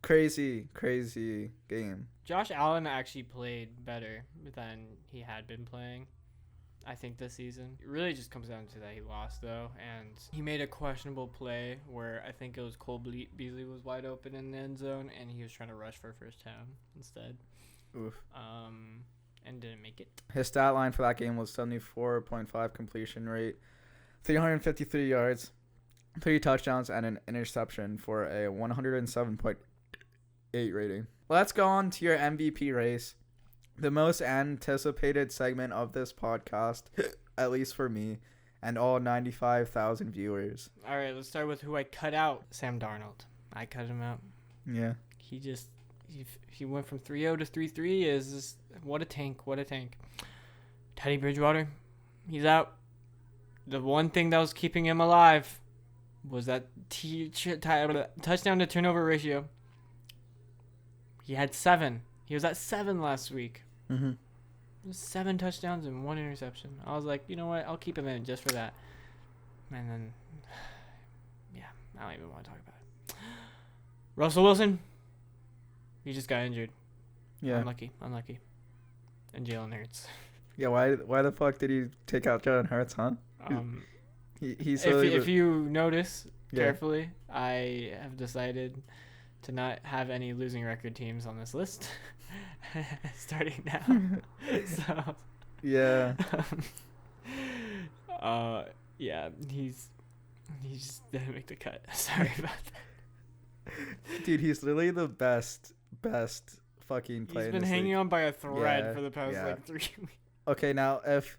crazy game. Josh Allen actually played better than he had been playing, I think, this season. It really just comes down to that he lost, though, and he made a questionable play where I think it was Cole Beasley was wide open in the end zone, and he was trying to rush for a first down instead. Oof. And didn't make it. His stat line for that game was 74.5 completion rate, 353 yards, 3 touchdowns, and an interception for a 107.8 rating. Let's go on to your MVP race, the most anticipated segment of this podcast, at least for me, and all 95,000 viewers. All right, let's start with who I cut out. Sam Darnold. I cut him out. Yeah. He went from 3-0 to 3-3. Is just, what a tank. What a tank. Teddy Bridgewater, he's out. The one thing that was keeping him alive was that touchdown to turnover ratio. He had 7. He was at 7 last week. Mm-hmm. 7 touchdowns and 1 interception. I was like, you know what? I'll keep him in just for that. And then, yeah, I don't even want to talk about it. Russell Wilson, he just got injured. Yeah. Unlucky. And Jalen Hurts. Yeah. Why the fuck did he take out Jalen Hurts, huh? He's If you notice Yeah. carefully, I have decided to not have any losing record teams on this list starting now. So Yeah. yeah, he's just didn't make the cut. Sorry about that. Dude, he's literally the best fucking player. He's in been this hanging league. on by a thread Yeah, for the past yeah. like 3 weeks. Okay, now if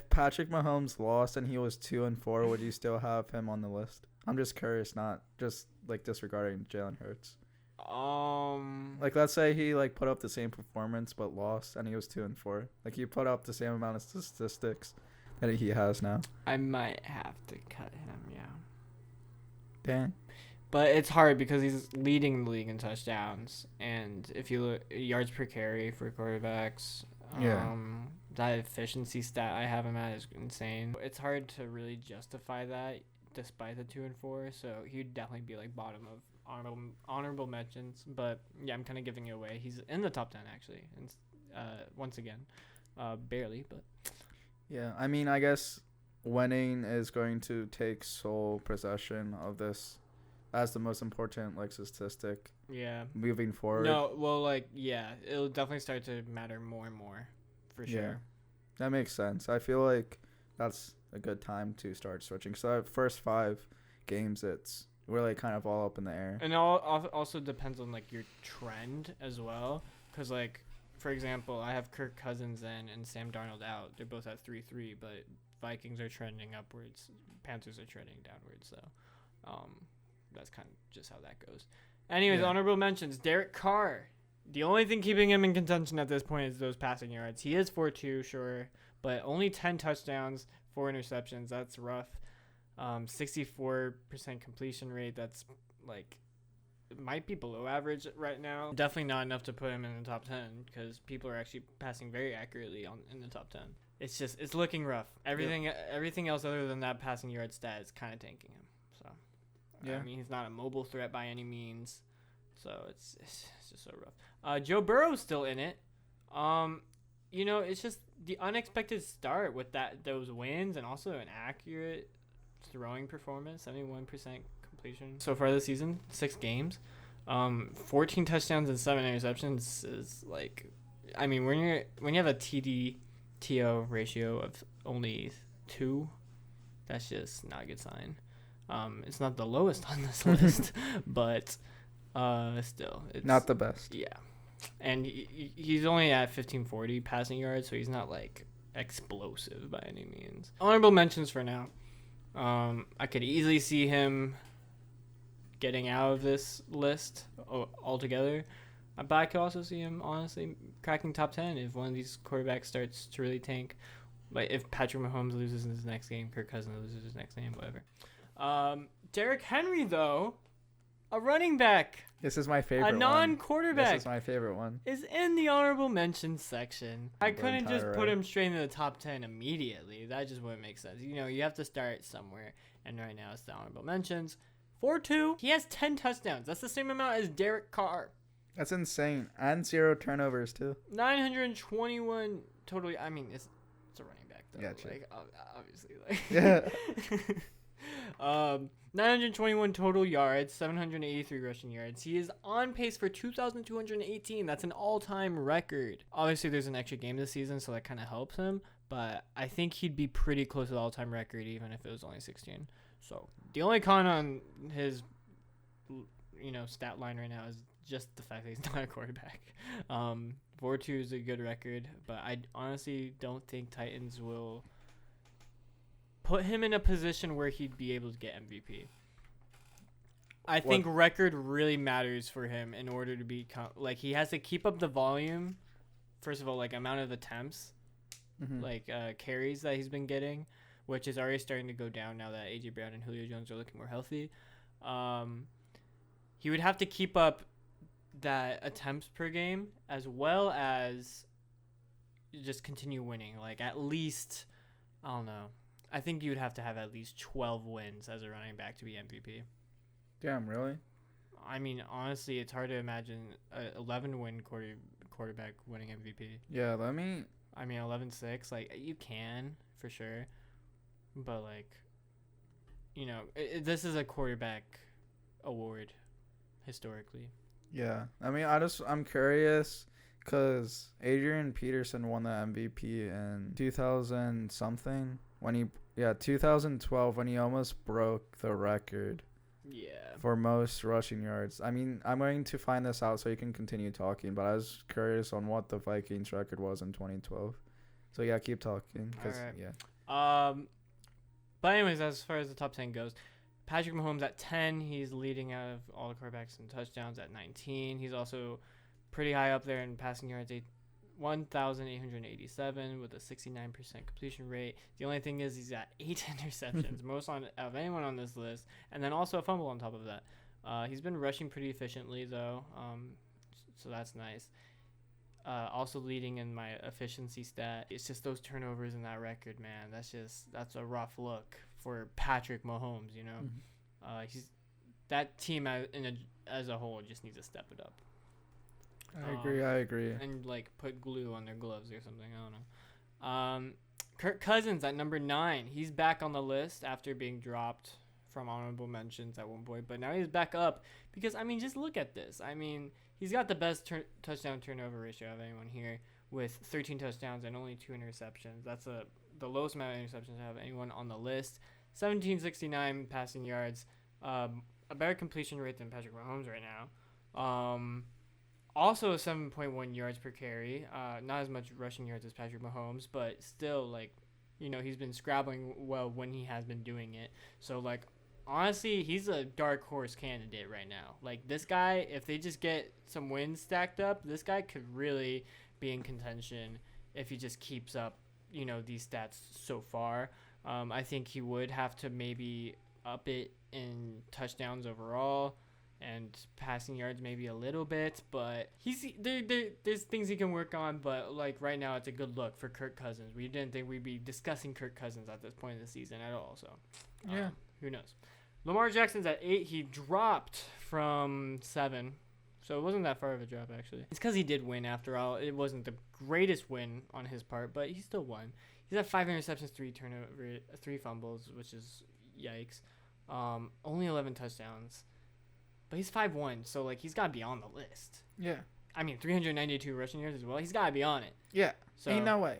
Patrick Mahomes lost and he was 2-4, would you still have him on the list? I'm just curious, not just like disregarding Jalen Hurts. Like, let's say he like put up the same performance but lost, and he was 2-4. Like, he put up the same amount of statistics that he has now. I might have to cut him, yeah. Dang. But it's hard because he's leading the league in touchdowns, and if you look yards per carry for quarterbacks, Yeah. that efficiency stat I have him at is insane. It's hard to really justify that despite the 2-4. So he'd definitely be like bottom of honorable mentions. But yeah, I'm kind of giving it away. He's in the top 10 actually, and once again, barely, but Yeah, I mean, I guess winning is going to take sole possession of this as the most important like statistic yeah. moving forward. No, well, like yeah, it'll definitely start to matter more and more, for sure. Yeah, that makes sense. I feel like that's a good time to start switching. So first 5 games, it's really kind of all up in the air. And also depends on like your trend as well, because like for example, I have Kirk Cousins in and Sam Darnold out. They're both at 3-3, but Vikings are trending upwards, Panthers are trending downwards. So, that's kind of just how that goes. Anyways, Yeah. honorable mentions: Derrick Carr. The only thing keeping him in contention at this point is those passing yards. He is 4-2, sure, but only 10 touchdowns, 4 interceptions. That's rough. 64% completion rate. That's like, it might be below average right now. Definitely not enough to put him in the top 10 because people are actually passing very accurately in the top 10. It's looking rough. Everything else other than that passing yard stat is kind of tanking him. So, Yeah. I mean, he's not a mobile threat by any means. So it's just so rough. Joe Burrow's still in it. It's just the unexpected start with those wins and also an accurate throwing performance, 71% completion so far this season, 6 games, 14 touchdowns and 7 interceptions is like, I mean, when you have a TD-TO ratio of only 2, that's just not a good sign. It's not the lowest on this list, but still, it's Not the best. yeah. And he's only at 1540 passing yards, so he's not like explosive by any means. Honorable mentions for now. I could easily see him getting out of this list altogether, but I could also see him honestly cracking top 10 if one of these quarterbacks starts to really tank. Like if Patrick Mahomes loses his next game, Kirk Cousins loses his next game, whatever. Derrick Henry, though, a running back, This is my favorite a one. non-quarterback, This is my favorite one. is in the honorable mentions section. I The couldn't just entire put right. him straight into the top 10 immediately. That just wouldn't make sense. You have to start somewhere, and right now it's the honorable mentions. 4-2. He has 10 touchdowns. That's the same amount as Derek Carr. That's insane. And 0 turnovers, too. 921 total. I mean, it's a running back, though. Yeah, true. Like, obviously. Like, Yeah. 921 total yards, 783 rushing yards. He is on pace for 2,218. That's an all-time record. Obviously, there's an extra game this season, so that kind of helps him. But I think he'd be pretty close to the all-time record, even if it was only 16. So the only con on his, stat line right now is just the fact that he's not a quarterback. 4-2 is a good record, but I honestly don't think Titans will put him in a position where he'd be able to get MVP. I think record really matters for him in order to be like he has to keep up the volume. First of all, like amount of attempts, like carries that he's been getting, which is already starting to go down now that AJ Brown and Julio Jones are looking more healthy. He would have to keep up that attempts per game as well as just continue winning. Like at least, I don't know. I think you'd have to have at least 12 wins as a running back to be MVP. Damn, really? I mean, honestly, it's hard to imagine a 11-win quarterback winning MVP. Yeah, I mean, 11-6, like, you can, for sure. But, like, you know, this is a quarterback award, historically. yeah. I mean, I'm curious because Adrian Peterson won the MVP in 2000-something. 2012 when he almost broke the record. Yeah. For most rushing yards. I mean, I'm going to find this out so you can continue talking, but I was curious on what the Vikings record was in 2012. So, yeah, keep talking. All right. Yeah. But anyways, as far as the top 10 goes, Patrick Mahomes at 10. He's leading out of all the quarterbacks in touchdowns at 19. He's also pretty high up there in passing yards, 1,887 with a 69% completion rate. The only thing is he's got 8 interceptions, most of anyone on this list, and then also a fumble on top of that. He's been rushing pretty efficiently though, so that's nice. Also leading in my efficiency stat. It's just those turnovers in that record, man. That's a rough look for Patrick Mahomes. You know, that team as a whole just needs to step it up. I agree. And like put glue on their gloves or something. I don't know. Kirk Cousins at number 9. He's back on the list after being dropped from honorable mentions at one point, but now he's back up because I mean, just look at this. I mean, he's got the best touchdown turnover ratio of anyone here with 13 touchdowns and only 2 interceptions. That's the lowest amount of interceptions out of anyone on the list. 1769 passing yards, a better completion rate than Patrick Mahomes right now. Also 7.1 yards per carry. Not as much rushing yards as Patrick Mahomes, but still, like, you know, he's been scrabbling well when he has been doing it. So, like, honestly, he's a dark horse candidate right now. Like, this guy, if they just get some wins stacked up, this guy could really be in contention if he just keeps up, you know, these stats so far. I think he would have to maybe up it in touchdowns overall and passing yards maybe a little bit, but there's things he can work on. But like right now, it's a good look for Kirk Cousins. We didn't think we'd be discussing Kirk Cousins at this point in the season at all. So yeah, who knows? Lamar Jackson's at 8. He dropped from 7, so it wasn't that far of a drop actually. It's because he did win after all. It wasn't the greatest win on his part, but he still won. He's at 5 interceptions, 3 fumbles, which is yikes. Only 11 touchdowns. But he's 5'1", so, like, he's got to be on the list. Yeah. I mean, 392 rushing yards as well. He's got to be on it. Yeah. So, Ain't no way.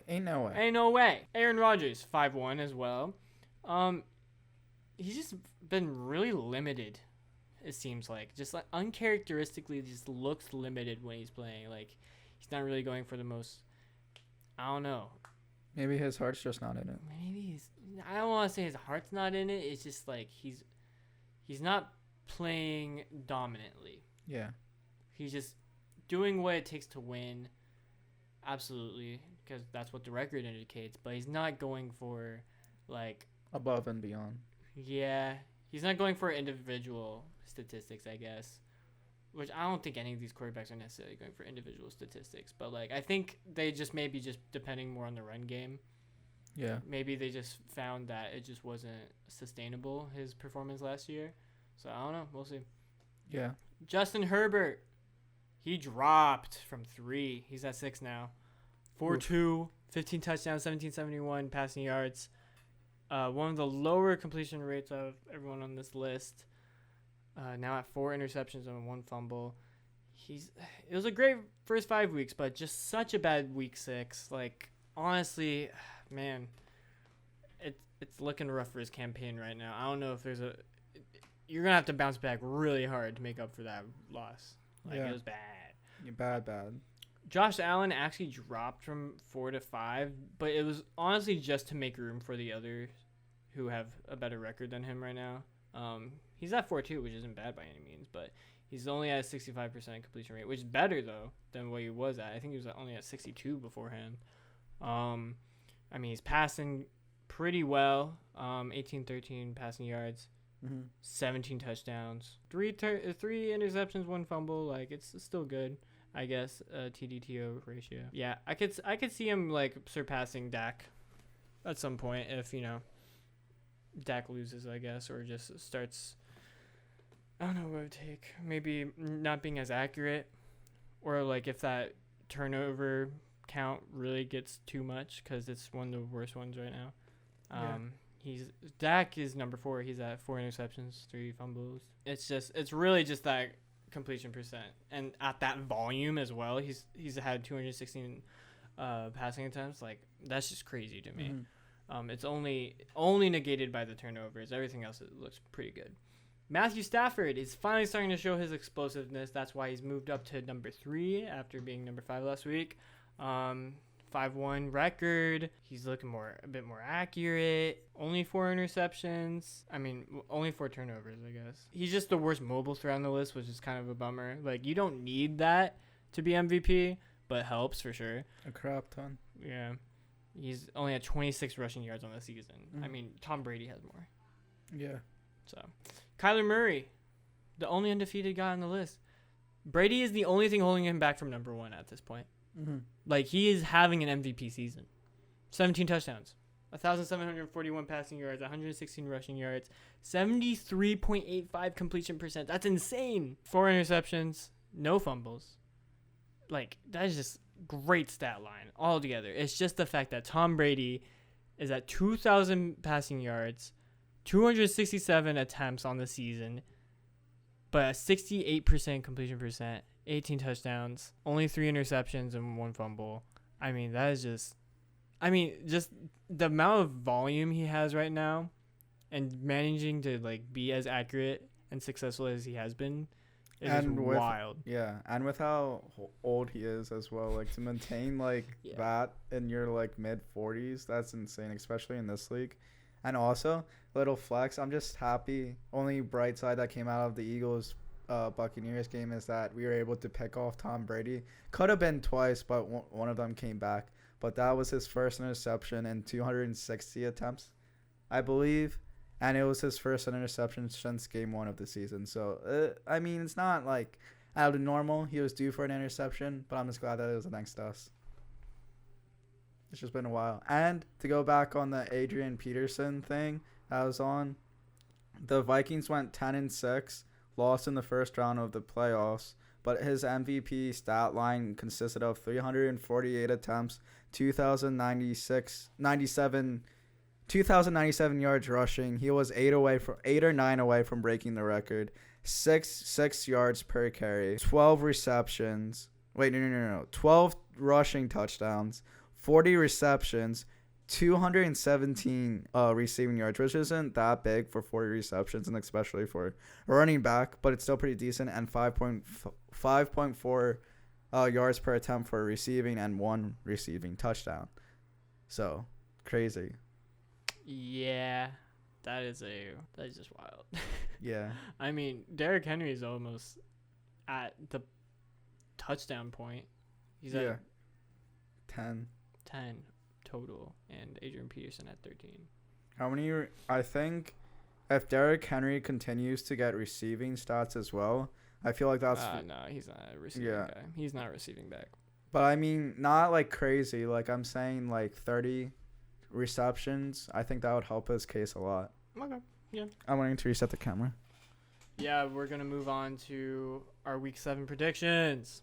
Aaron Rodgers, 5'1" as well. He's just been really limited, it seems like. Just, like, uncharacteristically just looks limited when he's playing. Like, he's not really going for the most, I don't know. Maybe his heart's just not in it. I don't want to say his heart's not in it. It's just, like, he's not playing dominantly. Yeah. He's just doing what it takes to win. Absolutely, because that's what the record indicates, but he's not going for like above and beyond. Yeah. He's not going for individual statistics, I guess. Which I don't think any of these quarterbacks are necessarily going for individual statistics, but like I think they just maybe just depending more on the run game. Yeah. Maybe they just found that it just wasn't sustainable, his performance last year. So, I don't know. We'll see. Yeah. Justin Herbert. He dropped from 3. He's at 6 now. 4-2, 15 touchdowns, 1771 passing yards. One of the lower completion rates of everyone on this list. Now at 4 interceptions and 1 fumble. It was a great first 5 weeks, but just such a bad week 6. Like, honestly, man, it's looking rough for his campaign right now. I don't know if there's you're going to have to bounce back really hard to make up for that loss. Like, it was bad. Yeah, bad. Josh Allen actually dropped from 4 to 5, but it was honestly just to make room for the others who have a better record than him right now. He's at 4.2, which isn't bad by any means, but he's only at 65% completion rate, which is better though than what he was at. I think he was only at 62 beforehand. I mean, he's passing pretty well. 13 passing yards, 17 touchdowns, three interceptions, 1 fumble. Like, it's still good, I guess. TDTO ratio. Yeah, I could see him like surpassing Dak at some point if Dak loses, I guess, or just starts. I don't know what it would take. Maybe not being as accurate, or like if that turnover count really gets too much, because it's one of the worst ones right now. Dak is number 4. He's at 4 interceptions, 3 fumbles. It's really just that completion percent, and at that volume as well. He's had 216 passing attempts. Like, that's just crazy to me. It's only negated by the turnovers. Everything else, it looks pretty good. Matthew Stafford is finally starting to show his explosiveness. That's why he's moved up to number 3 after being number 5 last week. 5-1 record. He's looking a bit more accurate. Only 4 interceptions. I mean, only 4 turnovers, I guess. He's just the worst mobile threat on the list, which is kind of a bummer. Like, you don't need that to be MVP, but helps for sure. A crap ton. Yeah. He's only at 26 rushing yards on the season. I mean, Tom Brady has more. Yeah. So, Kyler Murray, the only undefeated guy on the list. Brady is the only thing holding him back from number 1 at this point. Like, he is having an MVP season. 17 touchdowns, 1,741 passing yards, 116 rushing yards, 73.85 completion percent. That's insane. 4 interceptions, no fumbles. Like, that is just great stat line altogether. It's just the fact that Tom Brady is at 2,000 passing yards, 267 attempts on the season, but a 68% completion percent, 18 touchdowns, only 3 interceptions and 1 fumble. I mean, that is just the amount of volume he has right now, and managing to like be as accurate and successful as he has been, is wild. Yeah, and with how old he is as well, like, to maintain that in your like mid 40s, that's insane, especially in this league. And also, little flex, I'm just happy. Only bright side that came out of the Eagles Buccaneers game is that we were able to pick off Tom Brady. Could have been twice, but one of them came back. But that was his first interception in 260 attempts, I believe. And it was his first interception since game 1 of the season. So, I mean, it's not like out of normal. He was due for an interception, but I'm just glad that it was against us. It's just been a while. And to go back on the Adrian Peterson thing that was on, the Vikings went 10-6, lost in the first round of the playoffs, but his MVP stat line consisted of 348 attempts, 2,097 yards rushing. He was 8 or 9 away from breaking the record. 6 yards per carry, 12 receptions. Wait, no. 12 rushing touchdowns, 40 receptions, 217 receiving yards, which isn't that big for 40 receptions, and especially for a running back, but it's still pretty decent. And 5.4 yards per attempt for receiving, and 1 receiving touchdown. So, crazy. Yeah, that is just wild. Yeah. I mean, Derrick Henry is almost at the touchdown point. He's at 10 total, and Adrian Peterson at 13. How many? I think if Derrick Henry continues to get receiving stats as well, I feel like that's no, he's not a receiving guy. He's not a receiving back. But I mean, not like crazy. Like, I'm saying like 30 receptions. I think that would help his case a lot. Okay. Yeah. I'm wanting to reset the camera. Yeah, we're gonna move on to our Week 7 predictions.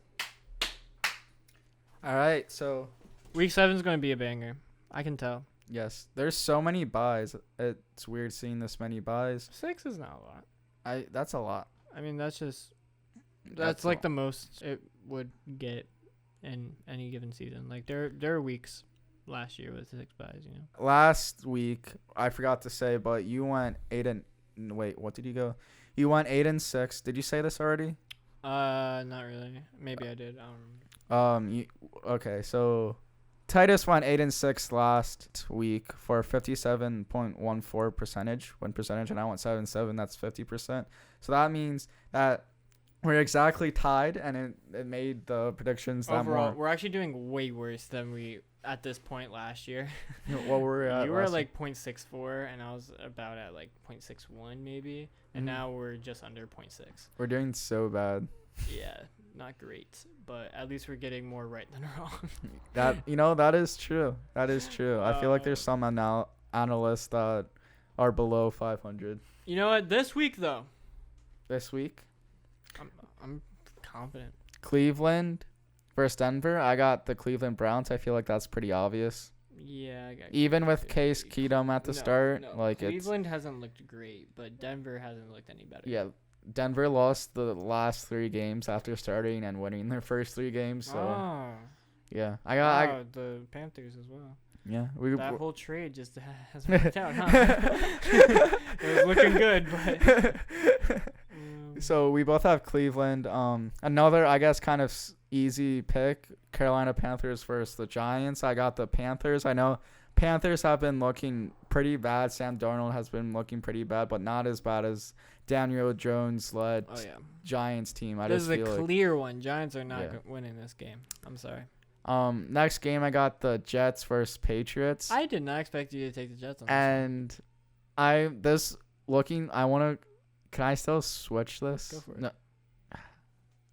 All right, so Week 7 is going to be a banger. I can tell. yes, there's so many buys. It's weird seeing this many buys. 6 is not a lot. That's a lot. I mean, that's like the most it would get in any given season. Like, there are weeks last year with 6 buys, Last week, I forgot to say, but you went 8 wait, what did you go? You went 8-6. Did you say this already? Not really. Maybe I did. I don't remember. Okay, so Titus went 8-6 last week for 57.14% win percentage, and I went 7-7. That's 50%. So that means that we're exactly tied, and it made the predictions that Overall, more. we're actually doing way worse than we at this point last year. What were we at? You were last like 0.64, and I was about at like 0.61 maybe, and now we're just under 0.6. We're doing so bad. Yeah, not great, but at least we're getting more right than wrong. That is true. That is true. I feel like there's some analysts that are below 500 You know what? This week though, this week. I'm confident. Cleveland versus Denver. I got the Cleveland Browns. I feel like that's pretty obvious. Yeah, I got Even with Cleveland. Case Keenum at the start, like Cleveland hasn't looked great, but Denver hasn't looked any better. yeah, Denver lost the last 3 games after starting and winning their first 3 games. So yeah, I the Panthers as well. yeah, That whole trade just has worked out, huh? It was looking good, but So we both have Cleveland. Another, I guess, kind of easy pick, Carolina Panthers versus the Giants. I got the Panthers. I know Panthers have been looking pretty bad. Sam Darnold has been looking pretty bad, but not as bad as Daniel Jones-led Giants team. This is a clear one. Giants are not winning this game. I'm sorry. Next game, I got the Jets versus Patriots. I did not expect you to take the Jets on this And I want to. Can I still switch this? Go for it. No,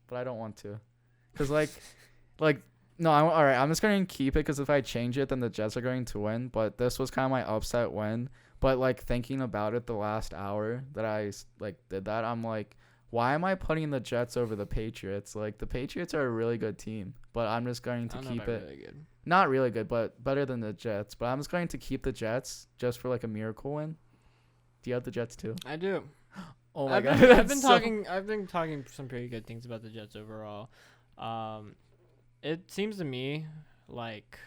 but I don't want to, cause no. All right. I'm just going to keep it because if I change it, then the Jets are going to win. But this was kind of my upset win. But thinking about it, the last hour that I did that, I'm like, why am I putting the Jets over the Patriots? Like the Patriots are a really good team, but I'm just going to keep it. Really good. Not really good, but better than the Jets. But I'm just going to keep the Jets just for a miracle win. Do you have the Jets too? I do. Oh my god! I've been talking some pretty good things about the Jets overall. It seems to me like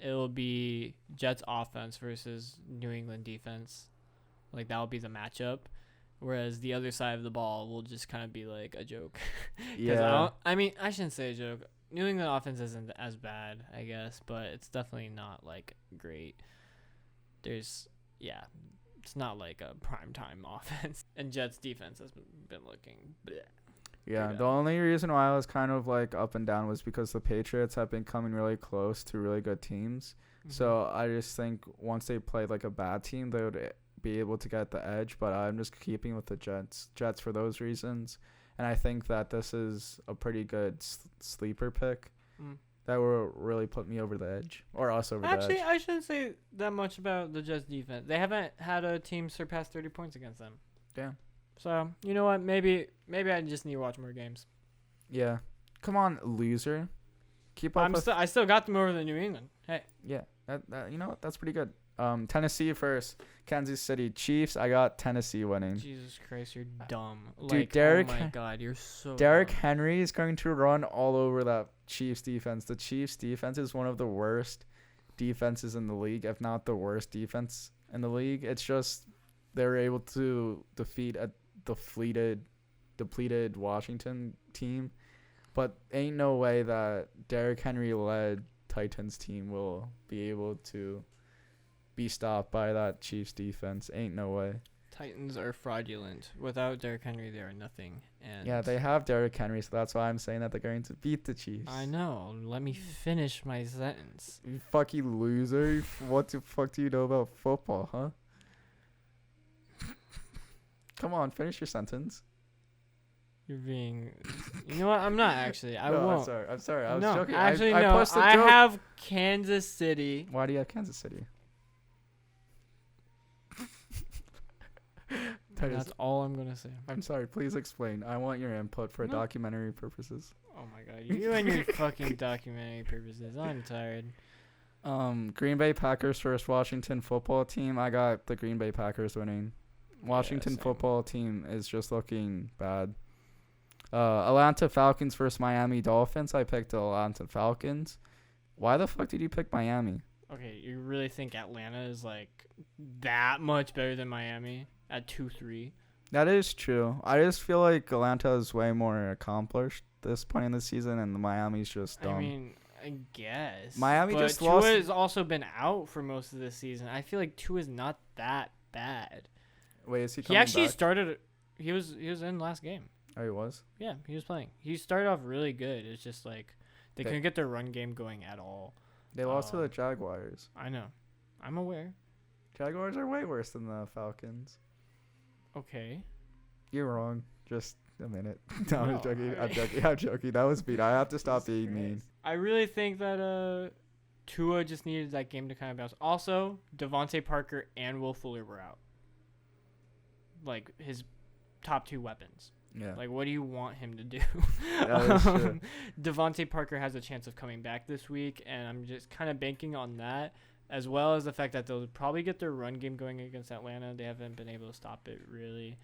it'll be Jets offense versus New England defense. Like that'll be the matchup. Whereas the other side of the ball will just kind of be like a joke. Yeah. I shouldn't say a joke. New England offense isn't as bad, I guess, but it's definitely not great. It's not like a primetime offense. And Jets defense has been looking bleh. Yeah, the only reason why I was kind of up and down was because the Patriots have been coming really close to really good teams. Mm-hmm. So I just think once they play a bad team, they would be able to get the edge. But I'm just keeping with the Jets for those reasons. And I think that this is a pretty good sleeper pick that will really put me over the edge, or us over the edge. Actually, I shouldn't say that much about the Jets defense. They haven't had a team surpass 30 points against them. Yeah. So, you know what? Maybe I just need to watch more games. Yeah. Come on, loser. Keep up. I still got them over the New England. Hey. Yeah. That you know what? That's pretty good. Tennessee versus Kansas City Chiefs. I got Tennessee winning. Jesus Christ, you're dumb. Dude, Derrick. Oh my God, you're so. Derrick dumb. Henry is going to run all over that Chiefs defense. The Chiefs defense is one of the worst defenses in the league, if not the worst defense in the league. It's just they were able to defeat a depleted Washington team, but ain't no way that Derrick Henry led Titans team will be able to be stopped by that Chiefs defense. Ain't no way. Titans are fraudulent. Without Derrick Henry, they are nothing. And yeah, they have Derrick Henry, so that's why I'm saying that they're going to beat the Chiefs. I know. Let me finish my sentence. You fucking loser. What the fuck do you know about football, huh? Come on, finish your sentence. You're being... You know what? I'm not actually. I won't. I'm sorry. I was no, joking. Actually, I no. pushed the I joke. have Kansas City. Why do you have Kansas City? That's all I'm going to say. I'm sorry. Please explain. I want your input for documentary purposes. Oh my god. You and your fucking documentary purposes. I'm tired. Green Bay Packers versus Washington football team. I got the Green Bay Packers winning. Washington football team is just looking bad. Atlanta Falcons versus Miami Dolphins. I picked the Atlanta Falcons. Why the fuck did you pick Miami? Okay, you really think Atlanta is that much better than Miami at 2-3? That is true. I just feel like Atlanta is way more accomplished this point in the season, and the Miami's just dumb. I mean, I guess. Miami but just Tua lost. has also been out for most of this season. I feel like Tua is not that bad. Wait, is he He coming actually back? started. He was in last game. Oh, he was? Yeah, he was playing. He started off really good. It's just like they Okay. couldn't get their run game going at all. They lost to the Jaguars. I know. I'm aware. Jaguars are way worse than the Falcons. Okay. You're wrong. Just a minute. No, I'm No, joking. I'm alright. joking. I'm joking. That was mean. I have to stop being mean. I really think that Tua just needed that game to kind of bounce. Also, Devontae Parker and Will Fuller were out. Like his top 2 weapons. Yeah. Like, what do you want him to do? That is true. Devontae Parker has a chance of coming back this week, and I'm just kind of banking on that, as well as the fact that they'll probably get their run game going against Atlanta. They haven't been able to stop it, really.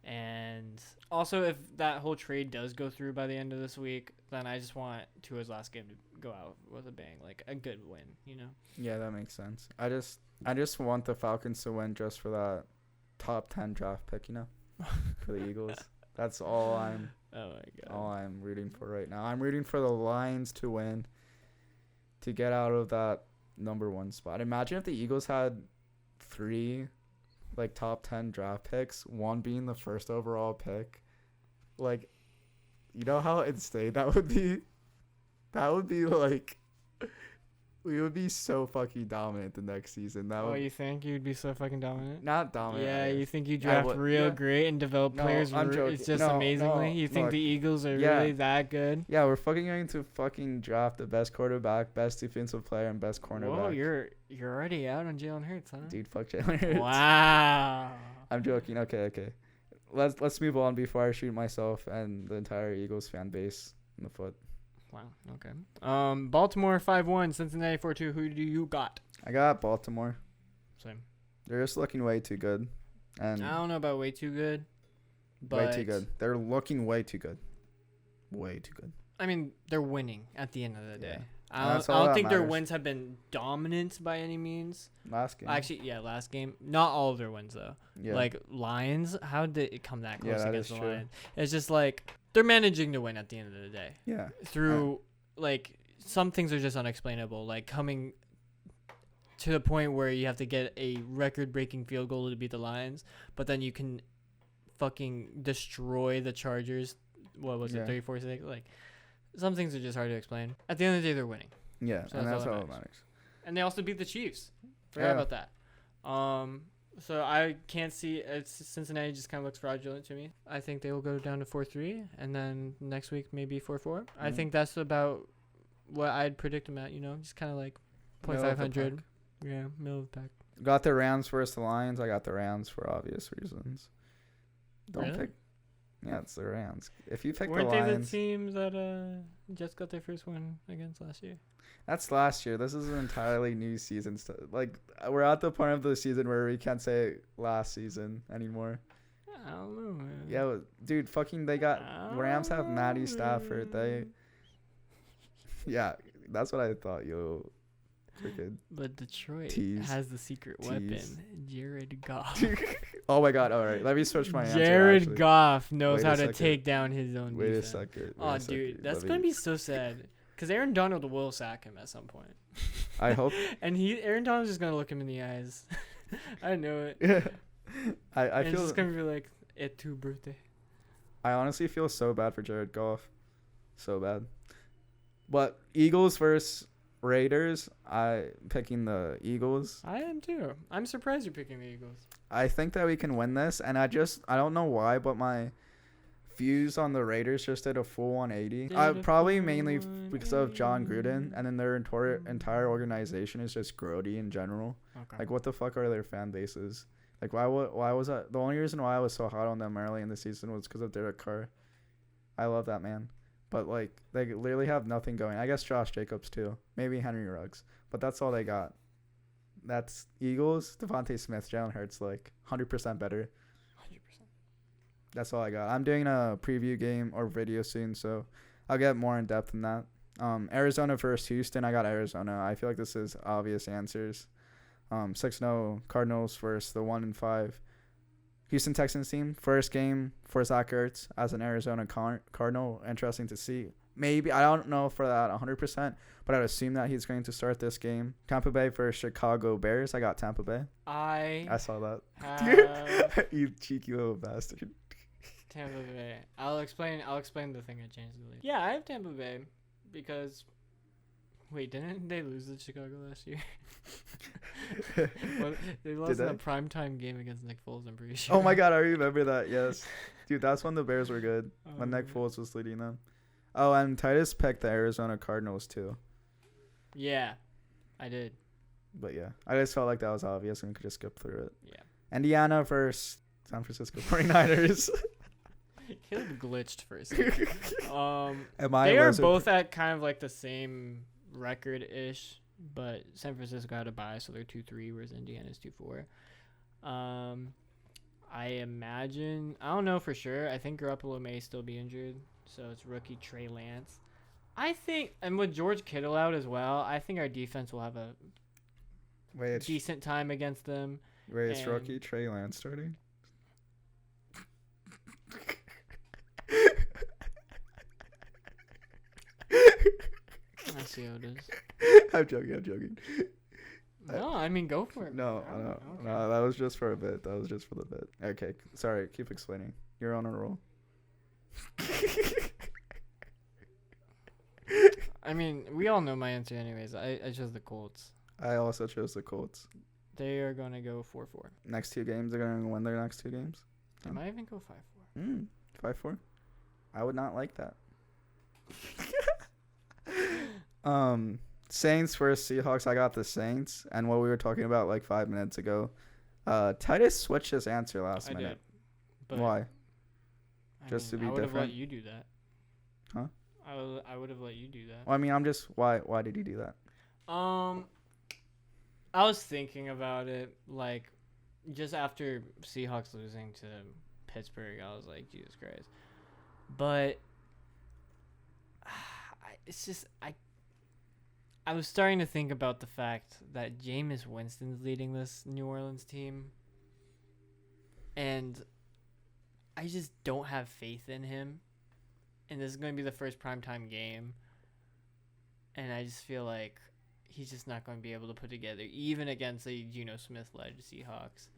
And also, if that whole trade does go through by the end of this week, then I just want Tua's last game to go out with a bang, like a good win, you know? Yeah, that makes sense. I just want the Falcons to win just for that top 10 draft pick, you know, for the Eagles. That's all I'm Oh, my God. all I'm rooting for right now. I'm rooting for the Lions to win, to get out of that number 1 spot. Imagine if the Eagles had 3 like top 10 draft picks, 1 being the first overall pick. Like, you know how insane that would be? That would be like, we would be so fucking dominant the next season. That Oh, would you think you'd be so fucking dominant? not dominant. Yeah, I you guess. think you I draft would- real yeah. great and develop No, players I'm joking. it's just No, amazingly? no, You think look. the Eagles are Yeah. really that good? Yeah, we're fucking going to fucking draft the best quarterback, best defensive player, and best cornerback. Whoa, you're already out on Jalen Hurts, huh? Dude, fuck Jalen Hurts. Wow. I'm joking. Okay. Let's move on before I shoot myself and the entire Eagles fan base in the foot. Wow. Okay. Baltimore 5-1, Cincinnati 4-2. Who do you got? I got Baltimore. Same. They're just looking way too good. And I don't know about way too good, but way too good. They're looking way too good. Way too good. I mean, they're winning at the end of the day. Yeah. I That's don't, all I don't that think their matters. wins have been dominant by any means. Last game. Actually, yeah, last game. Not all of their wins, though. yeah. Like, Lions, how did it come that Yeah, close that against is the true. Lions? It's just like, they're managing to win at the end of the day. yeah. Through, like, some things are just unexplainable. Like, coming to the point where you have to get a record-breaking field goal to beat the Lions, but then you can fucking destroy the Chargers. What was Yeah. it, 34-6? Like, some things are just hard to explain. At the end of the day, they're winning. Yeah, So and that's that's all all that that matters. And they also beat the Chiefs. Forgot Yeah. about that. So I can't see Cincinnati just kind of looks fraudulent to me. I think they will go down to 4-3, and then next week maybe 4-4. I Mhm. think that's about what I'd predict them at. You know, just kind of like Middle of the 0.500. pack. Yeah, middle of the pack. Got the Rams versus the Lions. I got the Rams for obvious reasons. Don't Really? pick. Yeah, it's the Rams. If you pick Weren't the they Lions, the team that just got their first win against last year? that's last year. This is an entirely new season. Like, we're at the point of the season where we can't say last season anymore. I don't know, man. Yeah, dude, fucking they got Rams have Matty Stafford. They, yeah, that's what I thought. You freaking. But Detroit Tease. has the secret Tease. weapon, Jared Goff. Oh my God! All right, let me switch my answer. Jared actually. Goff knows Wait how a to second. take down his own Wait a defense. second. wait Oh, a dude, second. that's Let gonna me- be so sad. Cause Aaron Donald will sack him at some point. I hope. And Aaron Donald's just gonna look him in the eyes. I know it. I And it's feel. just gonna be like, "Et tu, birthday." I honestly feel so bad for Jared Goff. So bad. But Eagles versus Raiders, I picking the Eagles. I am too. I'm surprised you're picking the Eagles. I think that we can win this, and I don't know why, but my views on the Raiders just did a full 180. Probably mainly because of John Gruden, and then their entire organization is just grody in general. Okay. Like, what the fuck are their fan bases? Like, why was that? The only reason why I was so hot on them early in the season was because of Derrick Carr. I love that man. But, like, they literally have nothing going. I guess Josh Jacobs, too. Maybe Henry Ruggs. But that's all they got. That's Eagles, Devontae Smith, Jalen Hurts, like, 100% better. 100%. That's all I got. I'm doing a preview game or video soon, so I'll get more in depth in that. Arizona versus Houston. I got Arizona. I feel like this is obvious answers. 6-0 Cardinals versus the 1-5 Houston Texans team. First game for Zach Ertz as an Arizona Cardinal. Interesting to see. maybe. I don't know for that 100%, but I'd assume that he's going to start this game. Tampa Bay for Chicago Bears. I got Tampa Bay. I saw that. Have You cheeky little bastard. Tampa Bay. I'll explain the thing I changed the league. Yeah, I have Tampa Bay because wait, didn't they lose to Chicago last year? Well, they lost in a primetime game against Nick Foles, I'm pretty sure. Oh my god, I remember that. Yes. Dude, that's when the Bears were good. When Nick Foles was leading them. Oh, and Titus picked the Arizona Cardinals too. Yeah, I did. But yeah, I just felt like that was obvious and we could just skip through it. Yeah. Indiana versus San Francisco 49ers. Caleb glitched for a second. They are both at kind of like the same record-ish, but San Francisco had a bye, so they're 2-3, whereas Indiana's 2-4. I imagine, I don't know for sure. I think Garoppolo may still be injured, so it's rookie Trey Lance. I think, and with George Kittle out as well, I think our defense will have a decent time against them. Wait, it's rookie Trey Lance starting? I see how it is. I'm joking. No, I mean, go for it. No, that was just for a bit. That was just for the bit. Okay, sorry. Keep explaining. You're on a roll. I mean, we all know my answer anyways. I chose the Colts. I also chose the Colts. They are going to go 4-4. Next two games, they're going to win their next two games. They might even go 5-4. 5-4? I would not like that. Saints versus Seahawks. I got the Saints. And what we were talking about like 5 minutes ago, Titus switched his answer last minute. Did, but why? Just to be I would have different? let you do that. Huh? I would have let you do that. Well, I mean, I'm just why did he do that? I was thinking about it like just after Seahawks losing to Pittsburgh. I was like, Jesus Christ. But it's just I was starting to think about the fact that Jameis Winston's leading this New Orleans team, and I just don't have faith in him. And this is going to be the first primetime game, and I just feel like he's just not going to be able to put together, even against a Geno Smith-led Seahawks.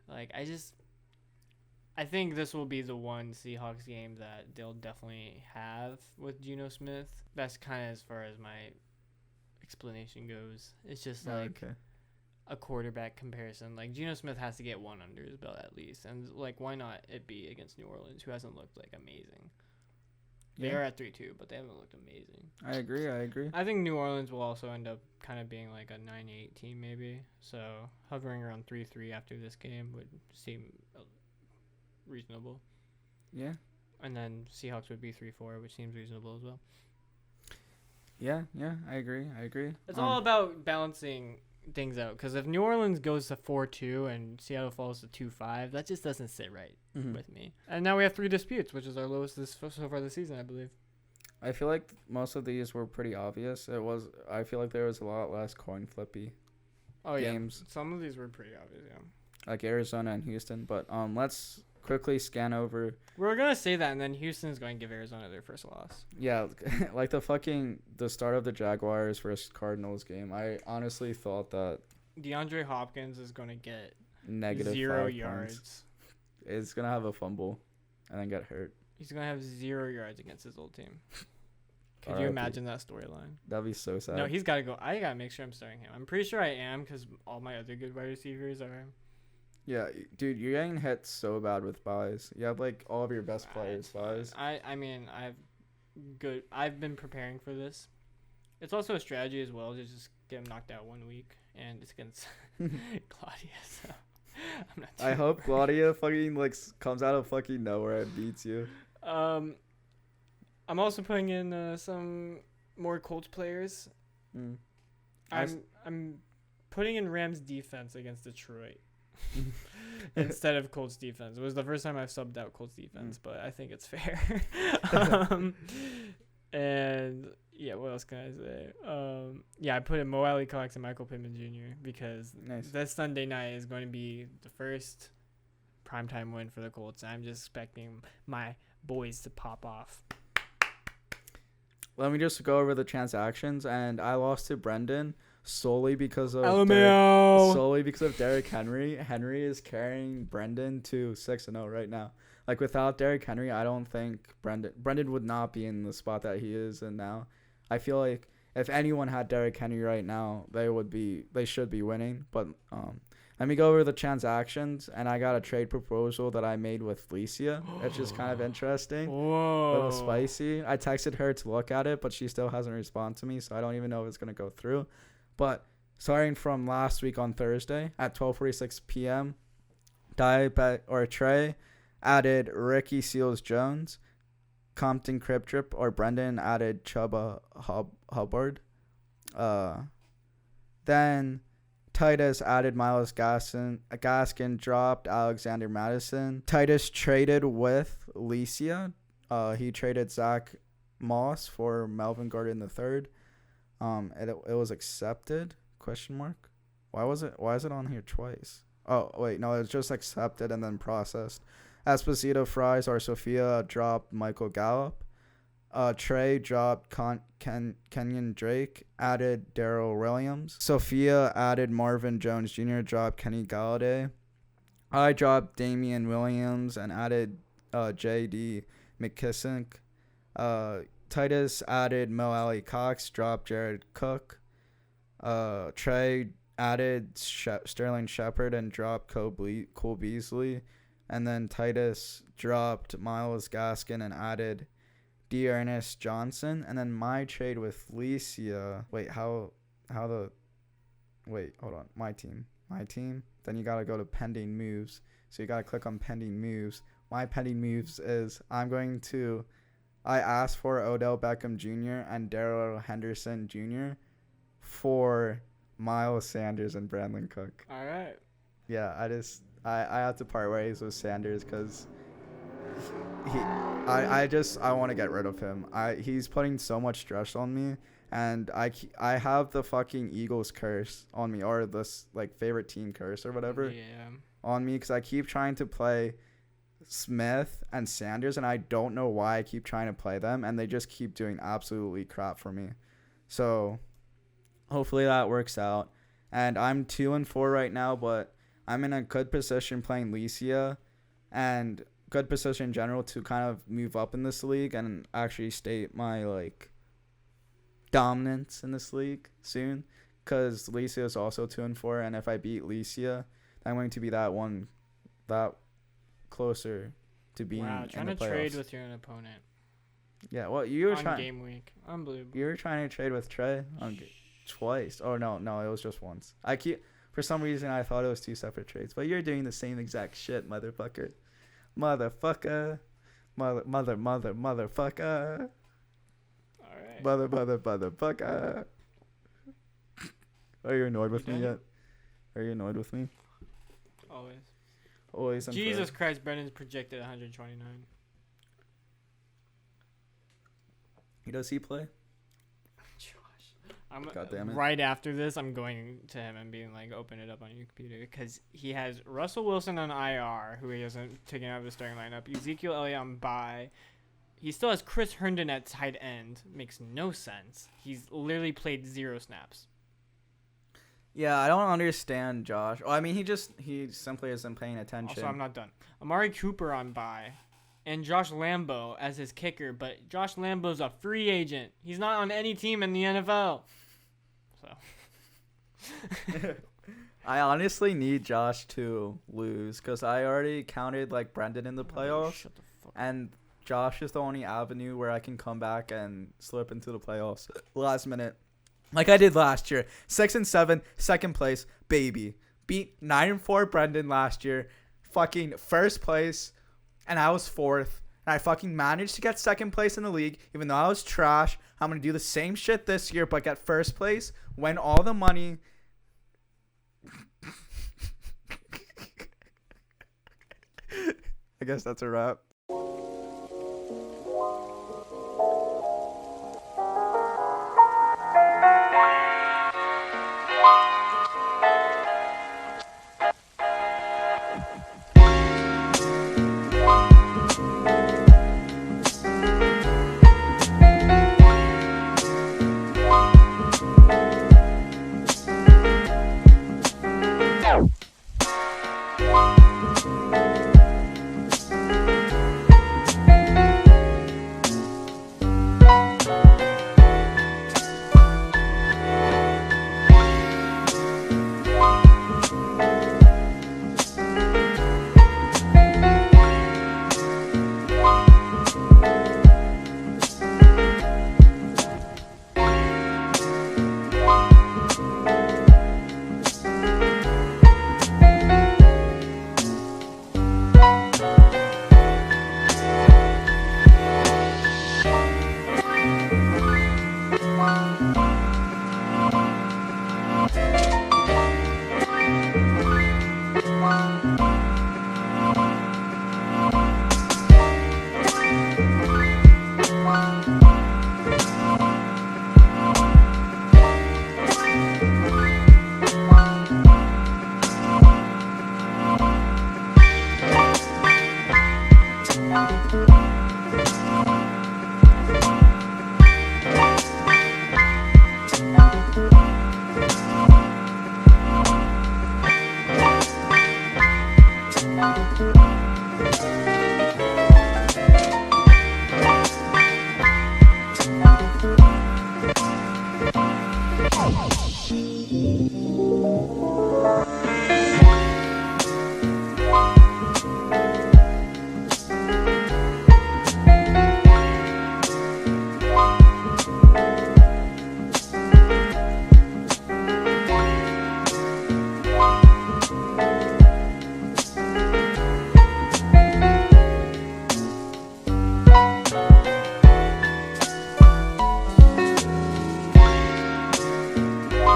Like, I think this will be the one Seahawks game that they'll definitely have with Geno Smith. That's kind of as far as my explanation goes. It's just like a quarterback comparison. Like, Geno Smith has to get one under his belt at least. And, like, why not it be against New Orleans, who hasn't looked, like, amazing? They are at 3-2, but they haven't looked amazing. I agree. I think New Orleans will also end up kind of being like a 9-8 team maybe. So hovering around 3-3 after this game would seem reasonable. Yeah. And then Seahawks would be 3-4, which seems reasonable as well. Yeah, I agree. It's all about balancing things out, because if New Orleans goes to 4-2 and Seattle falls to 2-5, that just doesn't sit right with me. And now we have 3 disputes, which is our lowest so far this season, I believe. I feel like most of these were pretty obvious. I feel like there was a lot less coin flippy games. Yeah. Some of these were pretty obvious, yeah. Like Arizona and Houston, but let's quickly scan over. We're going to say that, and then Houston's going to give Arizona their first loss. Yeah, like the start of the Jaguars versus Cardinals game. I honestly thought that DeAndre Hopkins is going to get negative 0 5 yards. Points. Is going to have a fumble and then get hurt. He's going to have 0 yards against his old team. Could you R.I.P. imagine that storyline? That'd be so sad. No, he's got to go. I got to make sure I'm starting him. I'm pretty sure I am, because all my other good wide receivers are. Yeah, dude, you're getting hit so bad with buys. You have like all of your best players buys. I mean, I've been preparing for this. It's also a strategy as well to just get him knocked out 1 week, and it's against Claudia. So I'm not. I hope Claudia fucking like comes out of fucking nowhere and beats you. I'm also putting in some more Colts players. I'm putting in Rams defense against Detroit. Instead of Colts defense. It was the first time I've subbed out Colts defense, but I think it's fair. And yeah, what else can I say? Yeah, I put in Mo Alley Cox and Michael Pittman Jr. because this Sunday night is going to be the first primetime win for the Colts. I'm just expecting my boys to pop off. let me just go over the transactions. And I lost to Brendan solely because of Derrick Henry. Henry is carrying Brendan to 6-0 right now. Like, without Derrick Henry, I don't think Brendan would not be in the spot that he is in now. I feel like if anyone had Derrick Henry right now, they should be winning. But let me go over the transactions, and I got a trade proposal that I made with Licia, which is kind of interesting. Whoa. A little spicy. I texted her to look at it, but she still hasn't responded to me, so I don't even know if it's going to go through. But starting from last week on Thursday at 12:46 p.m., Trey added Ricky Seals-Jones. Compton Criptrip or Brendan added Chuba Hubbard. Then Titus added Miles Gaskin dropped Alexander Madison. Titus traded with Licia. He traded Zach Moss for Melvin Gordon III. It was accepted? ? Why is it on here twice? Oh wait, no, it's just accepted and then processed. Esposito Fries or Sophia dropped Michael Gallup. Trey dropped Kenyon Drake, added Darrell Williams. Sophia added Marvin Jones Jr., dropped Kenny Galladay. I dropped Damian Williams and added J.D. McKissick. Titus added Mo Alley Cox, dropped Jared Cook. Trey added Sterling Shepard and dropped Cole Beasley. And then Titus dropped Miles Gaskin and added Dearness Johnson. And then my trade with Licia. Wait, hold on. My team. Then you got to go to pending moves. So you got to click on pending moves. My pending moves is I asked for Odell Beckham Jr. and Darrell Henderson Jr. for Miles Sanders and Brandon Cook. All right. Yeah, I have to part ways with Sanders because I want to get rid of him. He's putting so much stress on me, and I have the fucking Eagles curse on me, or this favorite team curse or whatever on me, because I keep trying to play Smith and Sanders, and I don't know why I keep trying to play them, and they just keep doing absolutely crap for me. So hopefully that works out. And I'm 2-4 right now, but I'm in a good position playing Licia and good position in general to kind of move up in this league and actually state my dominance in this league soon, because Licia is also 2-4, and if I beat Licia, I'm going to be that closer to being in the playoffs. Trying to trade with your opponent. Yeah, well, you were on trying game week. Unbelievable. You were trying to trade with Trey twice. Oh no, it was just once. For some reason I thought it was two separate trades, but you're doing the same exact shit, motherfucker. Motherfucker. Motherfucker. Alright. Motherfucker. Are you annoyed with me yet? Are you annoyed with me? Always. Jesus Christ, Brendan's projected 129. Does he play? God damn it. Right after this, I'm going to him and being like, open it up on your computer, because he has Russell Wilson on IR, who he hasn't taken out of the starting lineup. Ezekiel Elliott on bye. He still has Chris Herndon at tight end. Makes no sense. He's literally played 0 snaps. Yeah, I don't understand Josh. Well, I mean, he simply isn't paying attention. Also, I'm not done. Amari Cooper on bye. And Josh Lambo as his kicker, but Josh Lambo's a free agent. He's not on any team in the NFL. So I honestly need Josh to lose, because I already counted Brendan in the playoffs. Shut the fuck up. And Josh is the only avenue where I can come back and slip into the playoffs last minute, like I did last year. 6-7, second place, baby. Beat 9-4 Brendan last year, fucking first place, and I was 4th. And I fucking managed to get second place in the league, even though I was trash. I'm gonna do the same shit this year, but get first place, win all the money. I guess that's a wrap.